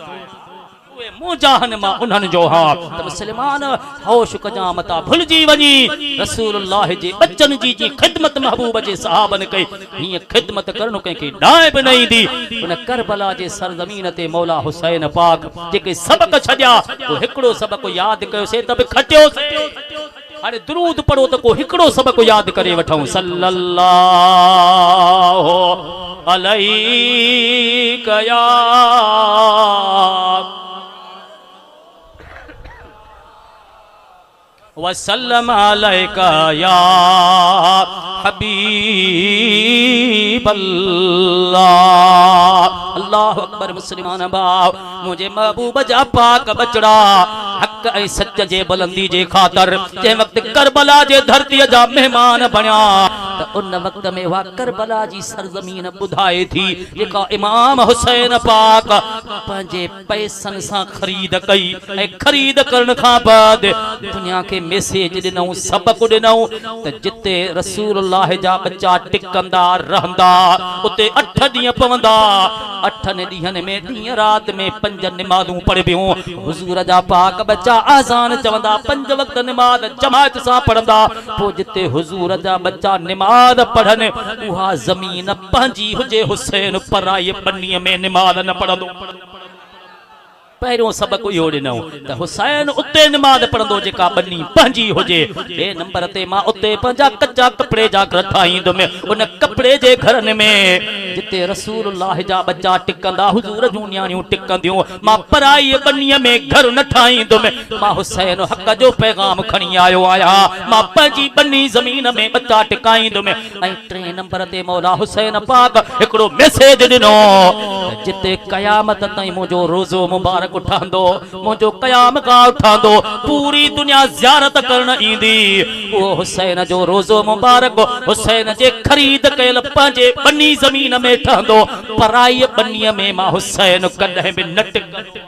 उहे मुजाहन मां उन्हनि जो हा त मुस्लमान होश कजा मता भुलजी वञी रसूलुल्लाह जे बच्चन जी खिदमत महबूब जे सहाबन कई हीअं खिदमत करणु कंहिंखे ॾांहुं बि न ईंदी उन करबला जे सरज़मीन ते मौला हुसैन पाक जेके सबक छॾिया उहो हिकिड़ो सबक यादि कयोसीं त बि खटियोसीं हाणे दुरूद पढ़ो त को हिकिड़ो सबक यादि करे वठूं सल्लल्लाहु अलैहि या वसल्लम अलैका या हबीबल्लाह अल्लाहु अकबर मुस्लिमान भाव मुझे महबूब जा पाक बचड़ा हक ऐं सच जे बुलंदी जे ख़ातिर जंहिं वक़्तु करबला जे धरतीअ जा मेहमान बणिया त उन वक़्त में वा करबला जी सरज़मीन ॿुधाए थी जेका इमाम हुसैन पाक पंहिंजे पैसनि सां ख़रीद कई ऐं ख़रीद करण खां बाद दुनिया खे मैसेज ॾिनऊं सबक ॾिनऊं त जिते रसूलुल्लाह जा बच्चा टिकंदा रहंदा उते 8 ॾींहं पवंदा 8 ॾींहंनि में ॾींहं राति में 5 निमाज़ूं पढ़बियूं हुज़ूर जा पाक बच्चा आज़ान चवंदा 5 वक़्त निमाज़ जमात सां पढ़ंदा पोइ जिते हुज़ूर जा बच्चा निमाज़ पढ़नि उहा ज़मीन पंहिंजी हुजे हुसैन पराई बनीअ में निमाज़ न पढ़ंदो पहिरियों सबक इहो ॾिनऊं त हुसैन उते निमाज़ पढ़ंदो जेका बनी पंहिंजी हुजे ॿिए नंबर ते मां उते पंहिंजा कच्चा कपिड़े जा घर ठाहींदुमि उन कपिड़े जे घरनि में जिते रसूलुल्लाह जा बच्चा टिकंदा हुज़ूर जूं न्याणियूं टिकंदियूं मां पराई बनीअ में घर न ठाहींदुमि मां हुसैन हक़ जो पैगाम खणी आयो आहियां मां पंहिंजी बनी ज़मीन में बच्चा टिकाईंदुमि ऐं 3 नंबर ते मौला हुसैन पाक हिकिड़ो मैसेज ॾिनो जिते क़यामत ताईं मुंहिंजो रोज़ो मुबारक उठांदो मुझो कयाम का उठांदो पूरी दुनिया ज़ियारत करण ईंदी वो हुसैन जो रोज़ो मुबारक हुसैन जे खरीद कयल पंहिंजे बनी ज़मीन में ठहंदो पराई बनीअ में मां हुसैन कॾहिं बि न टिकंदो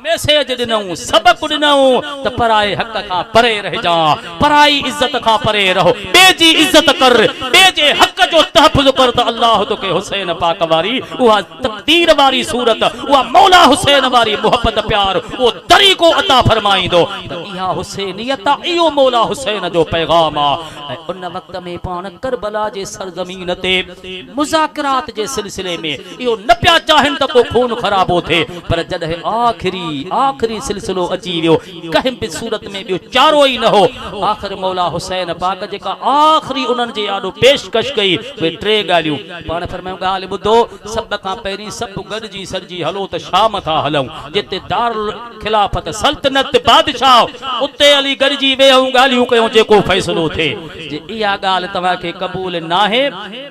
मैसेज ॾिनऊं सबक ॾिनऊं त पराए हक़ खां परे रहिजा पराई इज्जत खां परे रहो ॿिए जी इज्जत कर ॿिए जे हक़ जो तहफ़ुज़ कर त अल्लाह तोखे हुसैन पाक वारी उहा तक़दीर वारी सूरत उहा मौला हुसैन वारी मोहब्बत प्यार उहो तरीक़ो अता फरमाईंदो त इहा हुसैनियत इहो मौला हुसैन जो पैगाम आहे ऐं उन वक़्त में पाण करबला जे सरज़मीन ते मुज़ाकिरात जे सिलसिले में इहो न पिया चाहिनि त को खून ख़राबो थिए पर जॾहिं आखिरी सिलसिलो अची वियो कंहिं बि सूरत में ॿियो चारो ई न हो आख़िर मौला हुसैन पाक जेका आखिरी उन्हनि जे आॾो पेशकश कई उहे 3 ॻाल्हियूं पाण फरमायूं ॻाल्हि ॿुधो सभ खां पहिरीं सभु गॾिजी सरजी हलो त शाम था हलूं जिते दारुल खिलाफत सल्तनत बादशाह उते हली गॾिजी वेहूं ॻाल्हियूं कयूं जेको फ़ैसिलो थिए जे इहा ॻाल्हि तव्हांखे क़बूल नाहे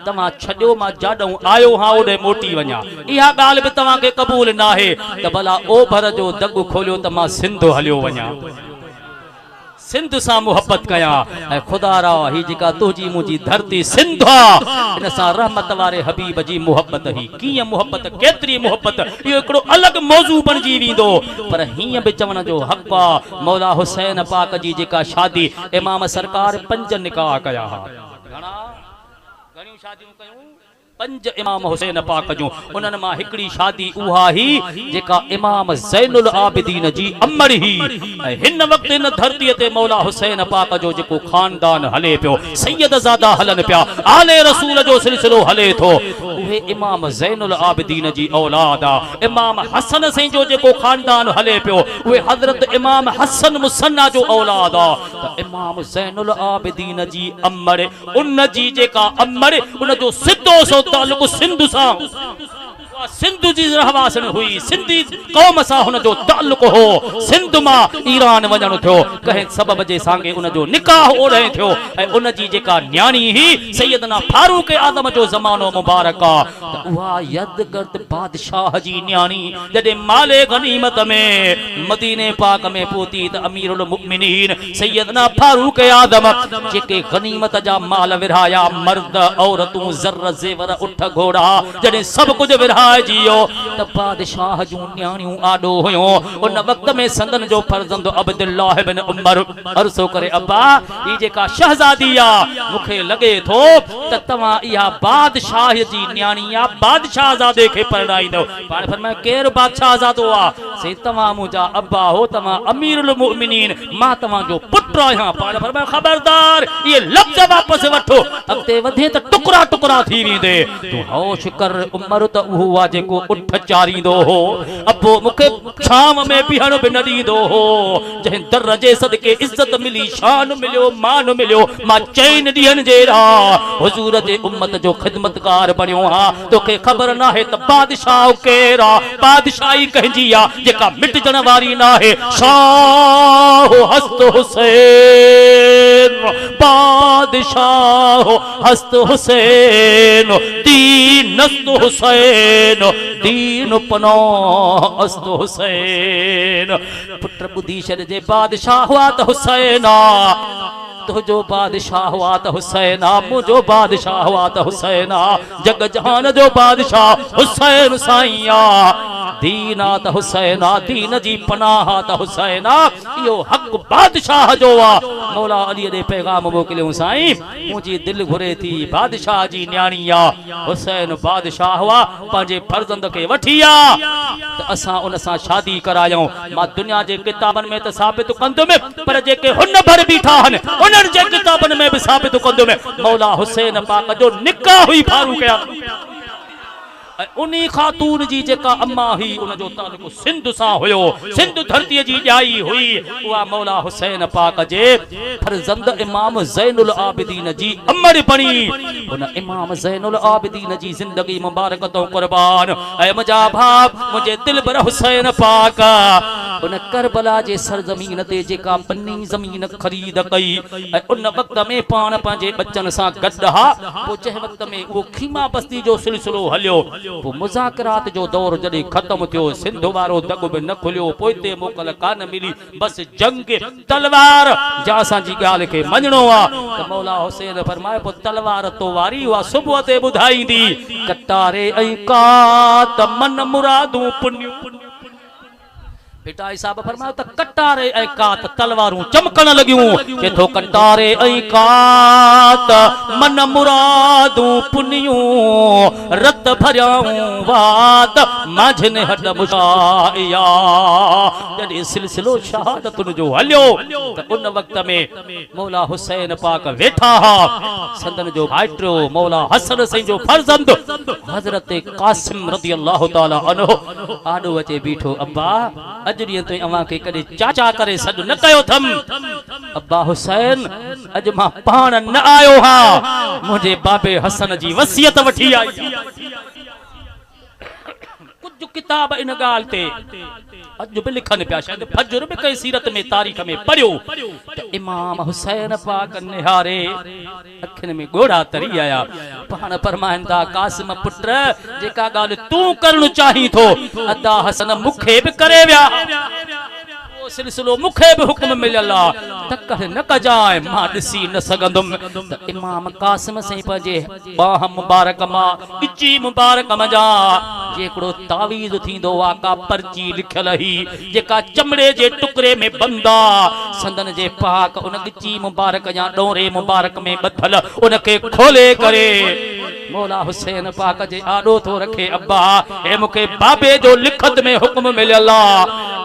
तव्हां छॾियो मां जाॾऊं आयो हां ओॾे मोटी वञा इहा ॻाल्हि बि तव्हांखे क़बूल नाहे त भला ओभर जो दग खोलियो त मां सिंध हलियो वञा सिंध सां मुहब्बत कया ऐं खुदा रा ही जेका तुंहिंजी मुंहिंजी धरती सिंध आहे इन सां रहमत वारे हबीब जी मुहब्बत ही कीअं मुहब्बत केतिरी मुहब्बत इहो हिकिड़ो अलॻि मौज़ू बणिजी वेंदो पर हीअं बि चवण जो हक़ आहे मौला हुसैन पाक जी जेका शादी इमाम सरकार 5 निकाह कया घणियूं शादियूं कयूं 5 इमाम हुसैन पाक जूं उन्हनि मां हिकिड़ी शादी उहा ही जेका इमाम ज़ैनुल आबिदीन जी अमर ही ऐं हिन वक़्तु हिन धरतीअ ते मौला हुसैन पाक जो जेको खानदान हले पियो सैयद ज़ादा हलनि पिया आले रसूल जो सिलसिलो हले थो उहे इमाम ज़ैनुल आबिदीन जी औलाद आहे इमाम हसन साईं जो जेको खानदान हले पियो उहे हज़रत इमाम हसन मुसन्ना जो औलाद आहे त इमाम ज़ैनुल आबिदीन जी अमर उन जी जेका अमर उन जो सिद्धो सो ताल्लुक सिंध सां सिंध जी रहवासन हुई सिंधी कौम सां हुन जो ताल्लुक हो सिंध मां ईरान वञण थियो कंहिं सबब जे सांगे उन जो निकाह ओढ़े थियो ऐं उन जी जेका न्याणी ही सैयदना फारूक आदम जो ज़मानो मुबारक आ त उहा यदगर्द बादशाह जी न्याणी जॾहिं माले गनीमत में मदीने पाक में पहुती त अमीरुल मुमिनीन सैयदना फारूक आदम जेके गनीमत जा माल विरहाया मर्द औरतूं ज़र ज़ेवर उठ घोड़ा जॾहिं सभु कुझु विरहा जियो त बादशाह जूं न्याणियूं आडो हुयो उन वक्त में संदन जो फर्जंद अब्दुल्लाह इब्न उमर अर्ज़ो करे अब्बा ई जेका शहजादी आ मूंखे लगे थो त तव्हां इहा बादशाह जी न्याणी आ बादशाह ज़ादे खे परणाईंदो पाण फरमाए केर बादशाह ज़ादो आ से तव्हां मुंहिंजा अब्बा हो तव्हां अमीरुल मुमिनीन मां तव्हां जो पुट आहियां पाण फरमाए खबरदार ये लफ़्ज़ वापसि वठो अॻिते वधे त टुकड़ा टुकड़ा थी वेंदे तूं होश कर उमर त उहो जेको उठ चारींदो हो अबो मूंखे शाम में बिहण बि न ॾींदो हो जंहिं दर जे सदके इज़त मिली शान मिलियो मान मिलियो मां चैन ॾींहनि जहिड़ा हुजूर जे उम्मत जो ख़िदमतकार बणियो आहियां तोखे ख़बर नाहे त बादशाह केरु आहे बादशाही कंहिंजी आहे जेका मिटजण वारी नाहे शाह हस्त हुसैन बादशाह हस्त हुसैन दीनस्त हुसैन दीन पनो अस्त हुसैन पुत्र बुधी शर जे बादशाह हुआ त हुसैन तुझो बादशाह हुआ त हुसैन मुझो बादशाह हुआ त हुसैन जग जहान जो बादशाह हुसैन साईं दीना त हुसैन दीन जी पनाह त हुसैन इहो हक बादशाह जो आहे मौला अली दे पैगाम मोकिलियो साईं मुंहिंजी दिल घुरे थी बादशाह जी न्याणी आहे हुसैन बादशाह हुआ पंहिंजे फर्जंद खे वठी आ त असां उन सां शादी करायूं मां दुनिया जे किताबनि में त साबित कंदुमि पर जेके हुन भर बीठा आहिनि उन्हनि जे किताबनि में बि साबित कंदुमि मौला हुसैन पाक जो निकाह हुई फारूक उन्हीं खातून जी जेका अम्मा हुई उन जो ताल्लुक सिंध सां हुयो सिंध धरतीअ जी ॼाई हुई उहा मौला हुसैन पाक जे फर्जंद इमाम ज़ैनुल आबिदीन जी अमर बणी उन इमाम ज़ैनुल आबिदीन जी ज़िंदगी मुबारक तो कुर्बान ऐ मुंहिंजा भाउ मुंहिंजे दिलबर हुसैन पाक उन करबला जे सरजमीन ते जेका पन्नी ज़मीन ख़रीद कई ऐं उन वक़्त में पाण पंहिंजे बच्चन सां गॾु हा पोइ जंहिं वक़्त में उहो खीमा बस्ती जो सिलसिलो हलियो पोइ मुज़ाकरात जो दौर जॾहिं ख़त्म थियो सिंध वारो दग बि न खुलियो पोइ ते मोकल कान मिली बसि जंग तलवार जा असांजी ॻाल्हि खे मञणो आहे त मौला हुसैन फरमाए पोइ तलवार तो वारी उहा सुबुह ते ॿुधाईंदी कटारे ऐं कात मन मुरादूं पुनियूं बेटा साहब फरमायो त कटारे ऐं कात तलवारूं चमकण लॻियूं के थो कटारे ऐं कात मन मुरादूं पुनियूं रत भरियाऊं वाद माझने हट मुशाया जॾहिं सिलसिलो शहादतुनि जो हलियो त उन वक़्त में मौला हुसैन पाक वेठा हा संदन जो भाइटियो मौला हसन साईं जो फर्जंद हज़रत कासिम रज़ियल्लाहु ताला अन्हु आॾो अचे बीठो अब्बा अॼु ॾींहं ताईं अव्हां खे कॾहिं चाचा करे सॾु न कयो अथमि अब्बा हुसैन अॼु मां पाण न आयो हा मुंहिंजे बाबे हसन जी वसियत वठी आई कुझु किताब इन ॻाल्हि ते अॼु बि लिखनि पिया शायदि फजर बि कई सीरत में तारीख़ में पढ़ियो त इमाम हुसैन पाक निहारे अखियुनि में ॻोढ़ा तरी आया पाण फरमाइनि था कासिम पुट जेका ॻाल्हि तूं करणु चाहीं थो अदा हसन मूंखे बि करे विया सिलसिलो मूंखे बि हुक्म मिलियल आहे तकड़ न कजाए मां ॾिसी न सघंदुम त इमाम कासिम से पंहिंजे बाह मुबारक मां गिची मुबारक मजा जेकड़ो तावीज़ थींदो आ का पर्ची लिखल ही जेका चमड़े जे टुकड़े में बंदा संदन जे पाक उन गिची मुबारक या डोरे मुबारक में बधल उनके खोले करे मौला हुसैन पाक जे आडो तो रखे अब्बा ए मुके बाबे जो लिखत में हुक्म मिलल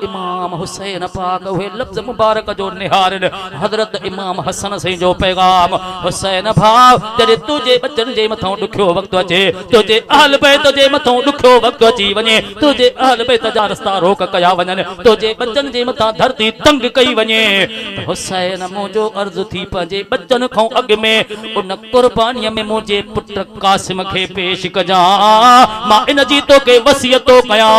इमाम हुसैन पाक वे लफ्ज मुबारक जो निहारन हजरत इमाम हसन से जो पैगाम हुसैन भाव जरे तुझे बचन जे मथों दुखियो वक्त अचे तुझे अहल बैत जे मथों दुखियो वक्त अची वने तुझे अहल बैत जा रस्ता रोक कया वनन तुझे बचन जे मथां धरती तंग कई वने हुसैन मुझो अर्ज थी पंजे बचन खो अग में उन कुर्बानी में मुझे पुत्र कासिम के पेश कजा मां इन जी तो के वसियतो कया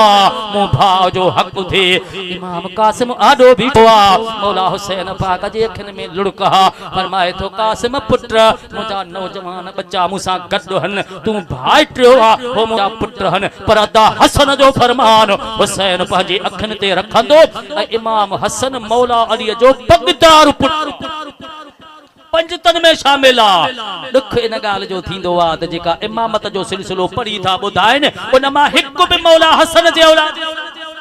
मु भाव जो हक थे इमाम कासिम आडो भी हुआ मौला हुसैन पाक जे अखिन में लुड़का फरमाए तो कासिम पुत्र मुजा नौजवान बच्चा मुसा गड हन तू भाइटियो हो मुजा पुत्र हन पर अदा हसन जो फरमान हुसैन पंहिंजी अखिन ते रखंदो इमाम हसन मौला अली जो पगदार पुत्र पंजतन में शामिल आ दुख इन गाल जो थींदो आ त जेका इमामत जो सिलसिलो पढ़ी था बुधाइन उन मां हिक भी मौला हसन जे औलाद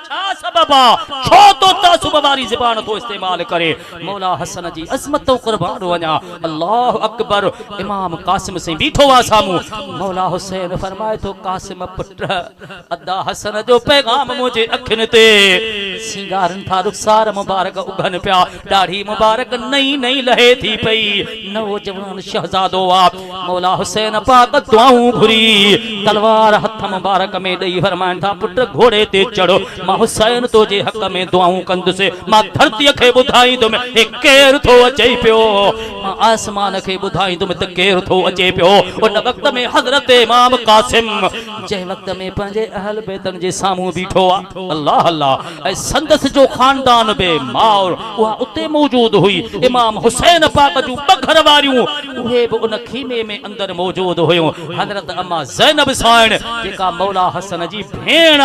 छा सबब आ छो तो तासुब वारी ज़बान तो इस्तेमाल करे मौला हसन जी अजमत तो कुर्बान वना अल्लाह अकबर इमाम कासिम से बीठो वा सामू मौला हुसैन फरमाए तो कासिम पुत्र अदा हसन जो पैगाम मुझे अखिन ते सिंगारन था रुखसार मुबारक उगन पिया दाढ़ी मुबारक नई नई लहे थी पई नौजवान शहजादो आ मौला हुसैन पाक दुआऊं घुरी तलवार हथ मुबारक में दई फरमान था पुत्र घोड़े ते चढ़ो मां हुसैन तो जे हक में दुआऊं कंदुसे मां धरती खे बुधाई तुम एक केर थो अचे पियो मां आसमान खे बुधाई तुम त केर थो अचे पियो उन वक्त में हजरत इमाम कासिम जे वक्त में पंजे अहल बैतन जे सामू बीठो आ अल्लाह अल्लाह ऐ संदस जो खानदान बे मार वा उते मौजूद हुई इमाम हुसैन पाक जो बखर वारियूं उहे भी उन खीमे में अंदर मौजूद हुयो हजरत अम्मा ज़ैनब साइन जेका मौला हसन जी भेण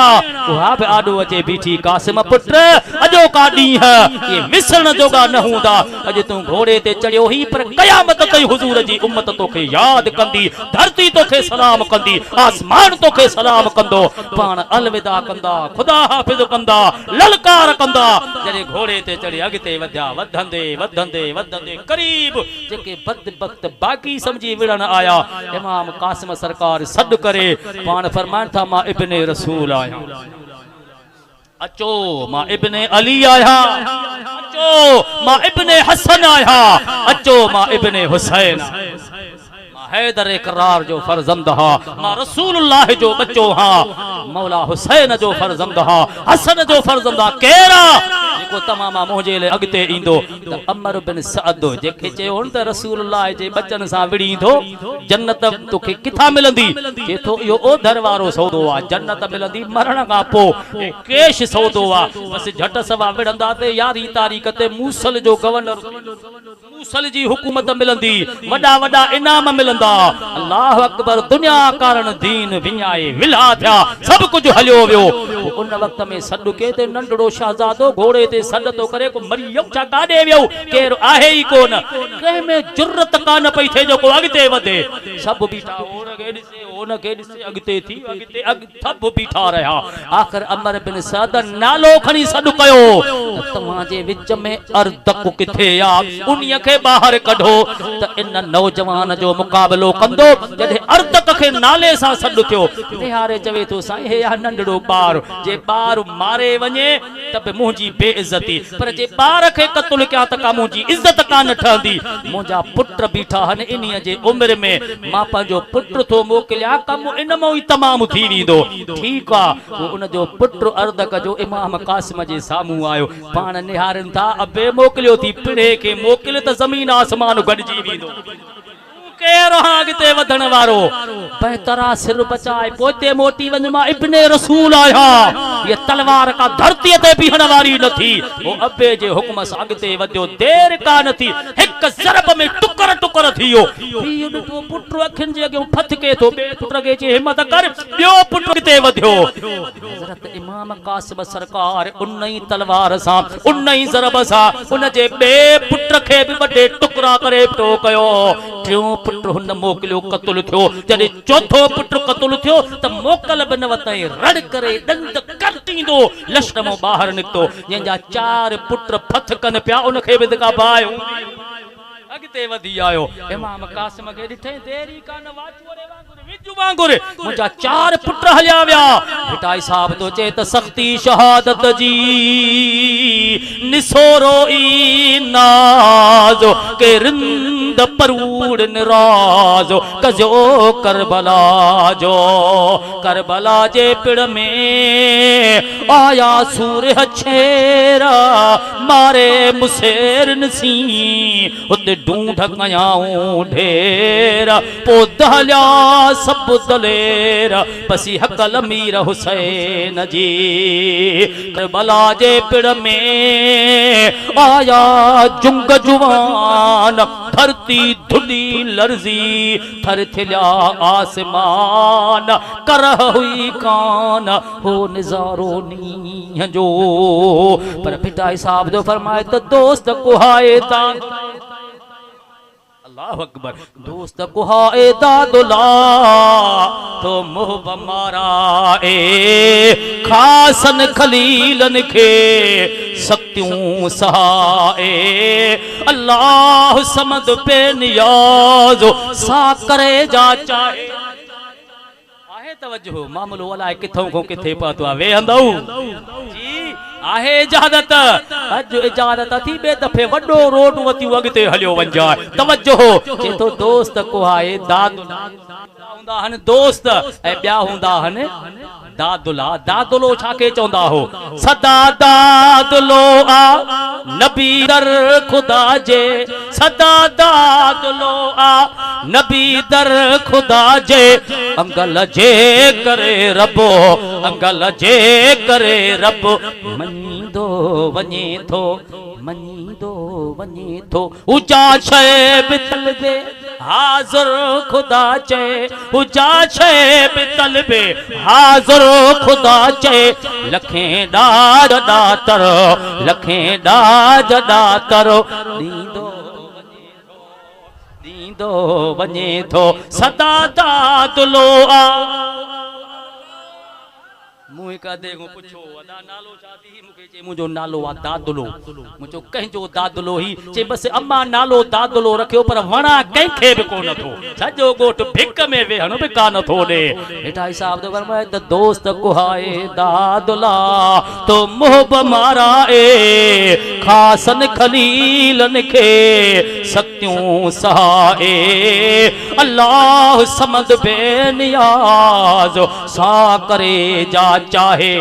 वा भी आडो अचे बीठी कासिम पुत्र अजो का डी है ये मिसण जोगा न हुंदा अज तू घोड़े ते चढ़ियो ही पर कयामत तई हुजूर जी उम्मत तोखे याद कंदी धरती तोखे सलाम कंदी आसमान तोखे सलाम कंदो पान अलविदा कंदा खुदा हाफिज कंदा ललकार कंदा जरे घोड़े ते चढ़ी अगते वध्या वधंदे वधंदे वधंदे करीब जेके बदबख्त बाकी समझी विड़न आया इमाम कासिम सरकार सद करे पान फरमान था मां इब्ने रसूल आया अचो मां इब्ने अली आया अचो मां इब्ने हसन आया अचो मां इब्ने हुसैन मां हैदर इकरार जो फर्जंद हा मां रसूलुल्लाह जो बच्चो हा मौला हुसैन जो फर्जंद हा हसन जो फर्जंद हा केरा जेको तमामा मोजे ले अगते इंदो त अमर बिन सअद जेके चयो त रसूलुल्लाह जे बचन सा विड़ींदो जन्नत तोखे किथा मिलंदी के तो यो ओधर वारो सौदो आ जन्नत मिलंदी मरण का पो केश सौदो आ बस झट सवा विड़ंदा ते यारी तारीख ते मूसल जो गवर्नर मूसल जी हुकूमत मिलंदी वडा वडा इनाम मिलंदा अल्लाह अकबर दुनिया कारण दीन विञाए विला थिया सब कुछ हलियो वियो उन वक्त में सद के ते नंढड़ो शहजादो घोड़े ते सद तो करे को मरियम छा काडे वियो केर आहे ही कोन कह में जुर्रत कान पई थे जो को अगते वधे सब बीठा ओन के दिसे अगते थी अगते सब बीठा रहा आखिर अमर बिन सद नालो खणी सद कयो तवा जे विच में अर्दक किथे या उन्हीअ खे बाहर कढो त इन नौजवान जो मुकाबलो कंदो जदे अर्दक खे नाले सा सद थियो तिहारे चवे तो साईं हे नंढड़ो बार जे बार मारे वने तब मुंजी बेइज्जती पर जे बार खे कत्ल क्या त का मुंजी इज्जत कान ठंदी मुंजा पुत्र बीठा हन इन्हीअ जे उम्र में मां पंहिंजो पुत्र थो मोकिलिया कम इन मो ही तमाम थी वींदो ठीक आ वो उन जो पुत्र अर्दक जो इमाम कासिम जे सामू आयो पान निहारन था अबे मोकिलियो थी पिढ़े के मोकिल त जमीन आसमान गडजी वींदो केरो अगते वधण वारो बेहतरा सिर बचाए पोते मोटी वञ मां इब्ने रसूल आया ये तलवार का धरती ते बीहण वारी न थी वो अबे जे हुक्म सां अगते वधियो देर का न थी एक एक ज़रब में टुकर टुकर थियो पीउ ॾिठो पुट अखियुनि जे अॻियां फथके थो ॿिए पुट खे चए हिम्मत कर ॿियो पुट किथे वधियो हज़रत इमाम कासिम सरकार उन ई तलवार सां उन ई ज़रब सां उन जे ॿिए पुट खे बि वॾे टुकड़ा करे पियो कयो टियों पुट हुन मोकिलियो क़तल थियो जॾहिं चौथो पुट क़तल थियो त मोकल बि न वतई रड़ करे ॾंद कटींदो लश्कर मां ॿाहिरि निकितो जंहिंजा 4 पुट फथ कनि पिया उन खे बि दिका भायो अॻिते वधी आयो इमाम कासिम खे ॾिठई देरी कान वाचूरे वांगुर विजू वांगुर मुंहिंजा 4 पुट हलिया विया हिटाई साहब तो चए त सख्ती शहादत जी निसोरो ई नाज़ो के रिंद परूड़ निराज़ो कजो करबला जे पिड़ में आया सूरह छेरा मारे मुसेर नसी उते ढूंढ कयाऊं ढेर पो दहलिया सब दलेर पसी हकल अमीर हुसैन जी करबला जे पिड़ में आया जुंग जुवान धरती धुली लर्जी थर थिया आसमान करह हुई कान हो निजारो नीह जो पर पिटाई साहब जो फरमाए तो दोस्त कुहाए ता अल्लाह अकबर दोस्त कुहाए दादुला तो मोहब मारा ए खासन खलीलन के सत्यूं सहाए अल्लाह समद पे नियाज़ो सा करे जा चाहे आहे तवज्जो मामलो अलाए किथों को किथे पहुतो वे हंदौ जी आहे इजाजत अज इजाजत थी बे दफे वडो रोड वती अगते हलियो वंजा तवज्जो जे तो दोस्त को आए दादुला हन दोस्त ए ब्या हुंदा हन दादुला दादुलो छाके चौंदा हो सदा दादुलो आ नबी दर खुदा जे सदा दादुलो आ नबी दर खुदा जे अंगल जे करे रबो अंगल जे करे रब मनीदो वञे थो ऊंचा शय बितल बे हाज़िर खुदा चे ऊंचा शय बितल बे हाज़िर खुदा चे लखें डाज डातर लखें डाज डातर दींदो वञे थो सदा दादुलो आ मुई का देखो पुछो अदा नालो शादी मुके चे मुजो नालो आ दादुलो मुजो कंजो दादुलो ही चे बस अम्मा नालो दादुलो रखियो पर वणा कंखे भी कोन थो सजो गोट भिक में वेहण भी कान थो दे हेठा साहब तो फरमाए त दोस्त कुहाए दादुला तो मोहब मारा ए खासन खलीलन के सत्यूं सहाए अल्लाह समद बेनियाज सा करे जा चाहे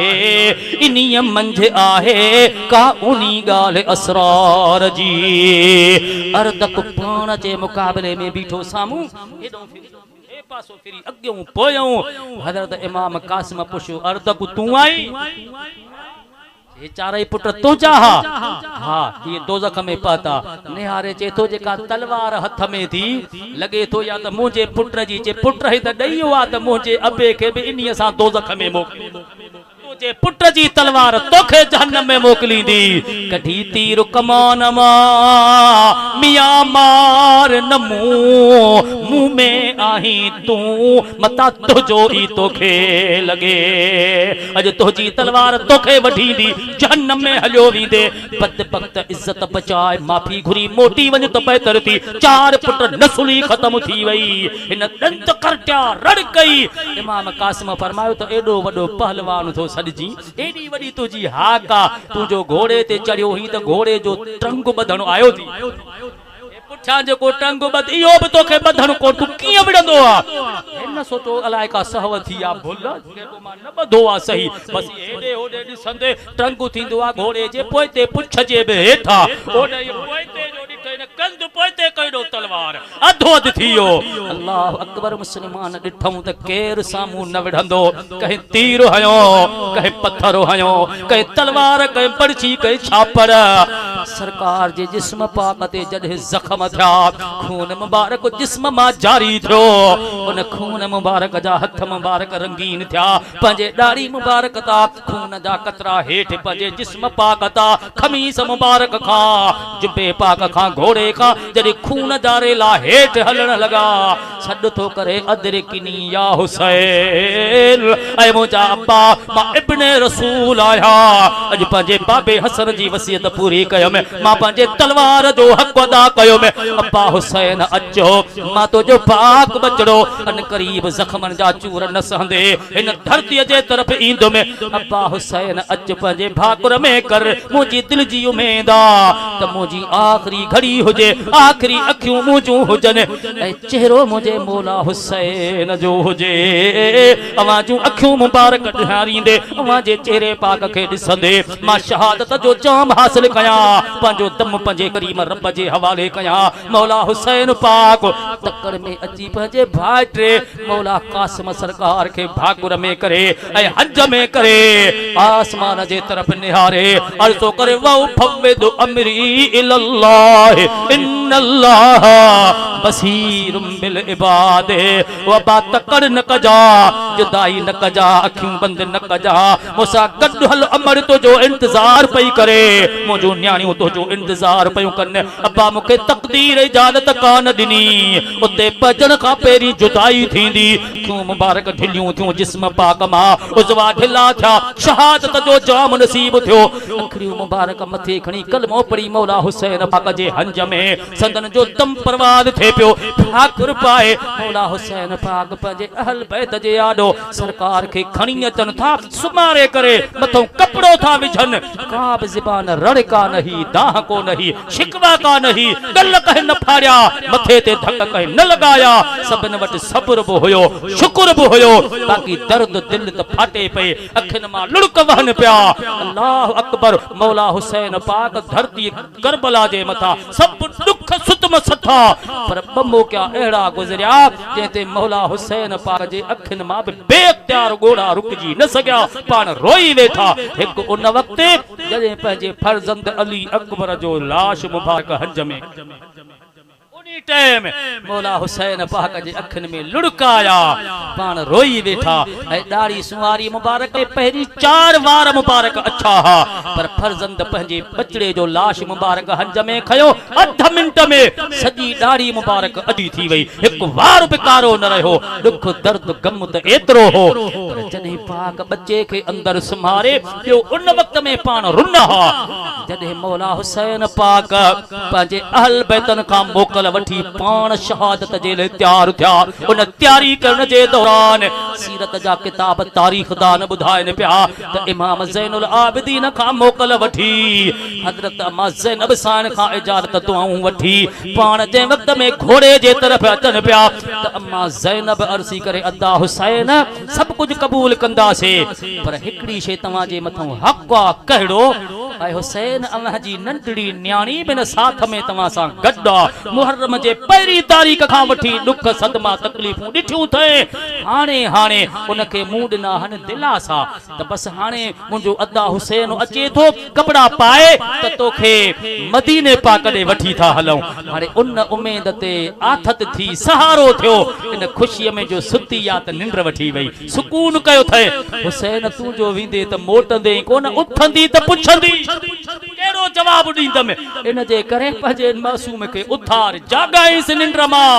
इन्हीं मंझ आहे का उनी गाल असरार जी अर्दक पाण जे मुकाबले में बीठो सामू एडो फिरी ए पासो फिरी अग्यों पोयों हजरत इमाम कासिम पुछो अर्दक तू आई ये चारई पुट तुझा हा ये दोज़ख में पता निहारे चेतो जेका तलवार हथ में थी लगे तो या त मुझे पुट जी चे पुट है त ॾई हुआ त मुझे अबे के भी इन्हीं सां दोज़ख में मोकिली तुझे पुट जी तलवार तोखे जहन्नम में मोकली दी कढी तीर कमान मां मियां मार नमू मुंह में आही तू मता तुझो ई तोखे लगे अज तुझी तलवार तोखे वठी दी जहन्नम में हलियो वींदे बदबख्त इज्जत बचाए माफी घुरी मोटी वञ त बहितर थी 4 पुट नसुली खत्म थी वई इन दंत करटिया रड़ कई इमाम कासिम फरमायो त एडो वडो पहलवान थो सडजी एडी वडी तुझी हाका तू जो घोड़े ते चढ़ियो ही त घोड़े जो टंग बधणो आयो थी पुठा जो को टंग बध इयो भी तोखे बधण को तू किए विड़ंदो आ इन सोचो अलाए का सहव थी आ भुल के को मा न बधो आ सही बस एडे ओडे दिसंदे टंग थींदो आ घोड़े जे पोइते पुछ जे बे हेठा ओडे पोइते जो ॾिठे न कंद पोइते कइडो तलवार अधो अध थियो। अल्लाह अकबर मुस्लमान ॾिठऊं त केर सामू न विढ़ंदो। कहीं तीर हयो, कहीं पत्थर हयो, कहीं तलवार, कहीं पर्ची, कहीं छापर। सरकार जे जिस्म पाक ते जॾहिं ज़ख़्म थिया, खून मुबारक जिस्म मां जारी थियो। उन खून मुबारक जा हथ मुबारक रंगीन थिया। पंहिंजे ॾाढ़ी मुबारक ता खून जा कतरा हेठि पंहिंजे जिस्म पाक ता खमीस मुबारक खां जुबे पाक खां घोड़े खां जॾहिं खून जा रेला हेठि हलण लॻा, सॾु थो करे अदरिकनी या हुसैन, ऐं मुंहिंजा अब्बा मां इब्ने रसूल आहिया। अॼु पंहिंजे बाबे हसन जी वसियत पूरी कयुमि, मां पंहिंजे तलवार जो हक़ अदा कयुमि। अब्बा हुसैन अचो, मां तुंहिंजो पाक बचड़ो अन क़रीब ज़ख़्मनि जा चूर न सहंदे हिन धरतीअ जे तरफ़ ईंदुमि। अब्बा हुसैन अच पंहिंजे भाकुर में कर, मुंहिंजी दिलि जी उमेद आ त मुंहिंजी आख़िरी घड़ी हुजे, आख़िरी अखियूं मुंहिंजूं हुजनि ऐं चेहरो मुंहिंजे मौला हुसैन जो हुजे। अवां जूं अखियूं मुबारक ॾियारींदे, अवां जे चेहरे पाक खे ॾिसंदे मां शहादत जो जाम हासिल कयां, पंहिंजो दम पंहिंजे करीम रब जे हवाले कयां। मौला हुसैन पाक तकड़ में अची पंहिंजे भाइटे मौला कासिम सरकार खे भाकुर में करे ऐं हज में करे आसमान जे तरफ़ निहारे अर्ज़ तो करे वउ फव्विदु अमरी इलल्लाह इन्नल्लाह बसीरुम बिल इबाद। वबा तकड़ न कजा, जुदाई न कजा, अखियूं बंद न कजा, मूंसां गॾु हल अमर तुंहिंजो इंतज़ार पई करे, मुंहिंजूं न्याणियूं तुंहिंजो इंतज़ार पयूं कनि। अब्बा मूंखे तक़दीर इजाज़त कान ॾिनी, उते पजण खां पहिरीं जुदाई थींदी। अखियूं मुबारक ढिलियूं थियूं जिस्म पाक मां, उज़वा ढिला थिया, शहादत जो जाम नसीब थियो। अखियूं मुबारक मथे खणी कलमो पढ़ी मौला हुसैन पाक जे हंज में संदन जो दम परवाद थे पियो। ठाकुर पाए मौला हुसैन पाक पंहिंजे अहल बैत जे आॾो सरकार खे खणी अचनि था, सुमारे करे मथों कपड़ो था विझनि। का बि ज़बान रड़ का नहीं, दाह को नहीं, शिकवा का नहीं, गल कहे न फाड़िया, मथे ते धक कहे न लॻाया। सभिनि वटि सब्र बि हुयो, शुक्र बि हुयो, बाक़ी दर्द दिल त फाटे पए, अखियुनि मां लुड़क वहनि पिया। अल्लाह अकबर। मौला हुसैन पाक धरती करबला जे मथां सभु दुख सुतम सथा, पर ॿ मौक़ा अहिड़ा गुज़रिया जंहिंते मौला हुसैन पाक जे अखियुनि मां बि बेख्तियार ॻोढ़ा रुकिजी न सघिया, पाण रोई वेठा। हिकु उन वक़्तु जॾहिं पंहिंजे फर्ज़ंद अली अकबर जो लाश मुबारक हज में टाइम मौला हुसैन पाक जे अखियुनि में लुड़काया, पाण रोई वेठा। ऐं ॾाढ़ी सुवारी मुबारक पहिरीं 4 वार मुबारक अच्छा हा, पर फर्ज़ंद पंहिंजे बचड़े जो लाश मुबारक हज में खयो, अध मिंट में सॼी ॾाढ़ी मुबारक अॾी थी वई, हिकु वार बि कारो न रहियो। दुख दर्द गम त एतिरो हो, पर जॾहिं पाक बच्चे खे अंदर सुम्हारे ॿियो उन वक़्त में पाण रुन हा। जॾहिं मौला हुसैन पाक पंहिंजे अहल बैतन खां मोकल वठी पाण शहादत जे लाइ तैयार थिया, उन तैयारी करण जे दौरान सीरत जा किताब तारीख़ दान ॿुधाइनि पिया त इमाम ज़ैनुल आबिदीन खां मोकल वठी हज़रत अम्मा ज़ैनब साण खां इजाज़त दुआऊं वठी पाण जंहिं वक़्त में घोड़े जे तरफ़ अचनि पिया त अम्मा ज़ैनब अर्ज़ी करे अदा हुसैन सभु कुझु क़बूल कंदासीं, पर हिकिड़ी शइ तव्हां जे मथां हक़ आहे, कहिड़ो? ऐं हुसैन अव्हां जी नंढड़ी न्याणी बिन साथ में तव्हां सां गॾु आहे। मुहर्रम जे पहिरीं तारीख़ खां वठी दुख सदमा तकलीफ़ूं ॾिठियूं थे, हाणे उनखे मूं ॾिना हन दिलासा त बसि हाणे मुंहिंजो अदा हुसैन अचे थो, कपड़ा पाए त तोखे मदीने पाक ॾे वठी था हलूं। हाणे उन उमेद ते आथत थी सहारो थियो, इन ख़ुशीअ में जो सुती या त निंड वठी वई, सुकून कयो थे। हुसैन तूं जो वेंदे त मोटंदे कोन, उथंदी त पुछंदी, कहिड़ो जवाब ॾींदमि? इन जे करे पंहिंजे मासूम खे उथार जागाइसि निंड मां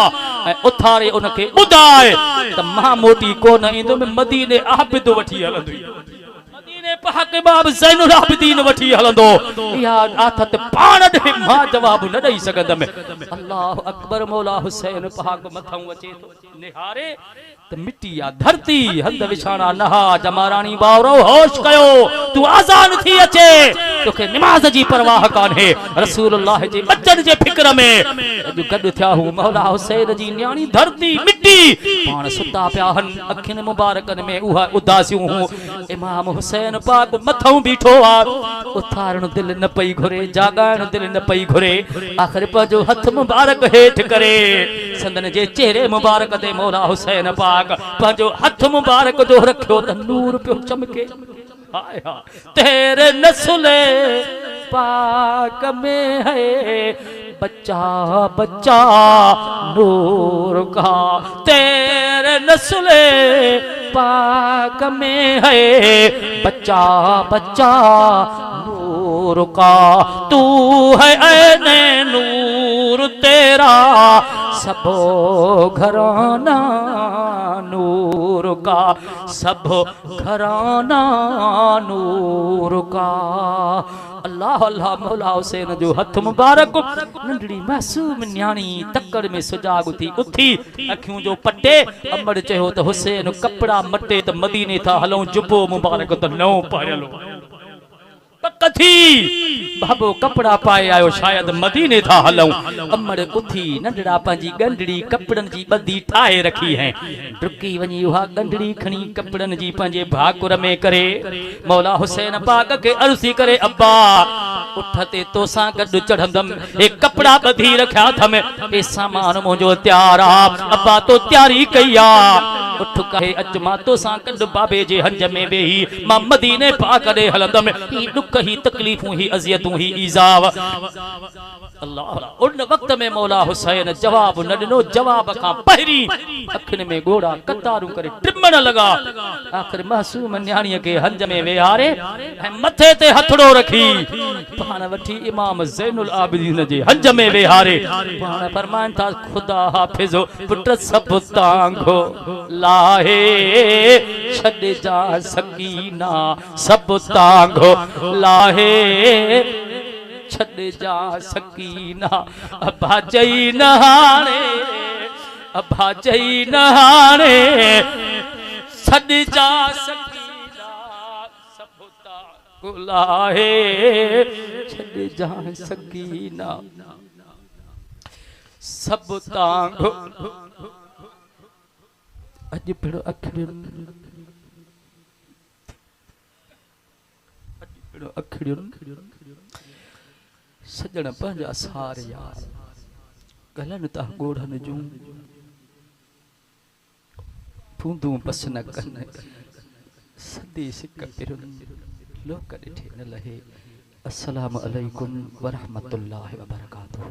ऐं उथारे उनखे ॿुधाए त मां मोटी कोन ईंदुमि, मदीने आबिद वठी हलंदुई, मदीने पाक इमाम ज़ैनुल आबिदीन वठी हलंदो। इहा आथत पाण ॾे मां जवाब न ॾेई सघंदमि। अल्लाह अकबर। मौला हुसैन पाक मथां अचे थो निहारे त मिट्टी आ धरती, हंध विछाणा नहा, जमाराणी बावरो होश कयो, तू आज़ान थी अचे, तोखे निमाज़ जी परवाह कान्हे, रसूलुल्लाह जे बचन जे फिक्र में अॼु गॾु थिया हूं। मौला हुसैन जी न्याणी धरती मिट्टी पाण सुता पिया हन, अखियुनि मुबारकनि में उहा उदासियूं हूं। इमाम हुसैन पाक मथां बीठो आ, उथारण दिलि न पई घुरे, जागाइण दिलि न पई घुरे, आख़िर पंहिंजो हथ मुबारक हेठि करे संदन जे चेहरे मुबारक ते मौला हुसैन पाक पंहिंजो हथ मुबारक जो रखियो त नूर पियो चमके। हाय हाय तेरे नस्ले पाक में है बच्चा बच्चा नूर का, तेरे नस्ले पाक में है बच्चा बच्चा नूर का। तू है ऐने नूर तेरा सबो घराना नूर का, सबो घराना नूर का। अल्लाह अल्लाह मौला हुसैन जो हथ मुबारक नंढड़ी मासूम न्याणी तकड़ में सुजाग थी उथी अखियूं जो पटे अमड़ चयो त हुसैन कपड़ा मटे त मदीने था हलूं जुबो मुबारक त नओं पायलो पक थी बाबो कपड़ा पाए आयो शायद मदीने था हलूं। अमड़ उथी नंढड़ा पंहिंजी गंढड़ी कपड़न जी बदी ठाए रखी है डुकी वञी उहा गंढड़ी खणी कपड़न जी पंहिंजे भाकुर में करे मौला हुसैन पाक के अर्ज़ी करे अब्बा उठते तो सां गॾु चढ़ंदम ए कपड़ा बधी रखिया थम ए सामान मुंहिंजो तैयार आ अब्बा तो तैयारी कई आ उठ कहे अच मां तो सां गॾु बाबे जे हंज में वेही मां मदीने पाक ॾे हलंदम। ही दुख ही तकलीफ़ूं ही अज़ियतूं ही ईज़ाव अल्लाह। उन वक्त में मौला हुसैन जवाब न ॾिनो, जवाब खां पहिरीं अखियुनि में गोड़ा कतारूं करे टिमण लगा। आखिर मासूम न्याणीअ खे हंज में वेहारे ऐं मथे ते हथड़ो रखी पाण वठी इमाम ज़ैनुल आबिदीन जे हंज में वेहारे पाण फरमाइनि था खुदा हाफ़िज़ पुट सब तांघो लाहे छॾे जा सकीना सब तांघो लाहे छॾे जा सकीना अबा चई नहाणे अबा चई नहाणे छॾे जा सकीना सब तांघो लाहे छॾे जा सकीना सब तांघो। अज पिड़ो अखड़ियुनि सजण पंहिंजा सार यार गलन था गोढ़नि जूं फूंदूं पस न कन सदी सिक पिरुनि लोक ॾिठे न लहे। अस्सलामु अलैकुम वरहमतुल्लाहि वबरकातुहू।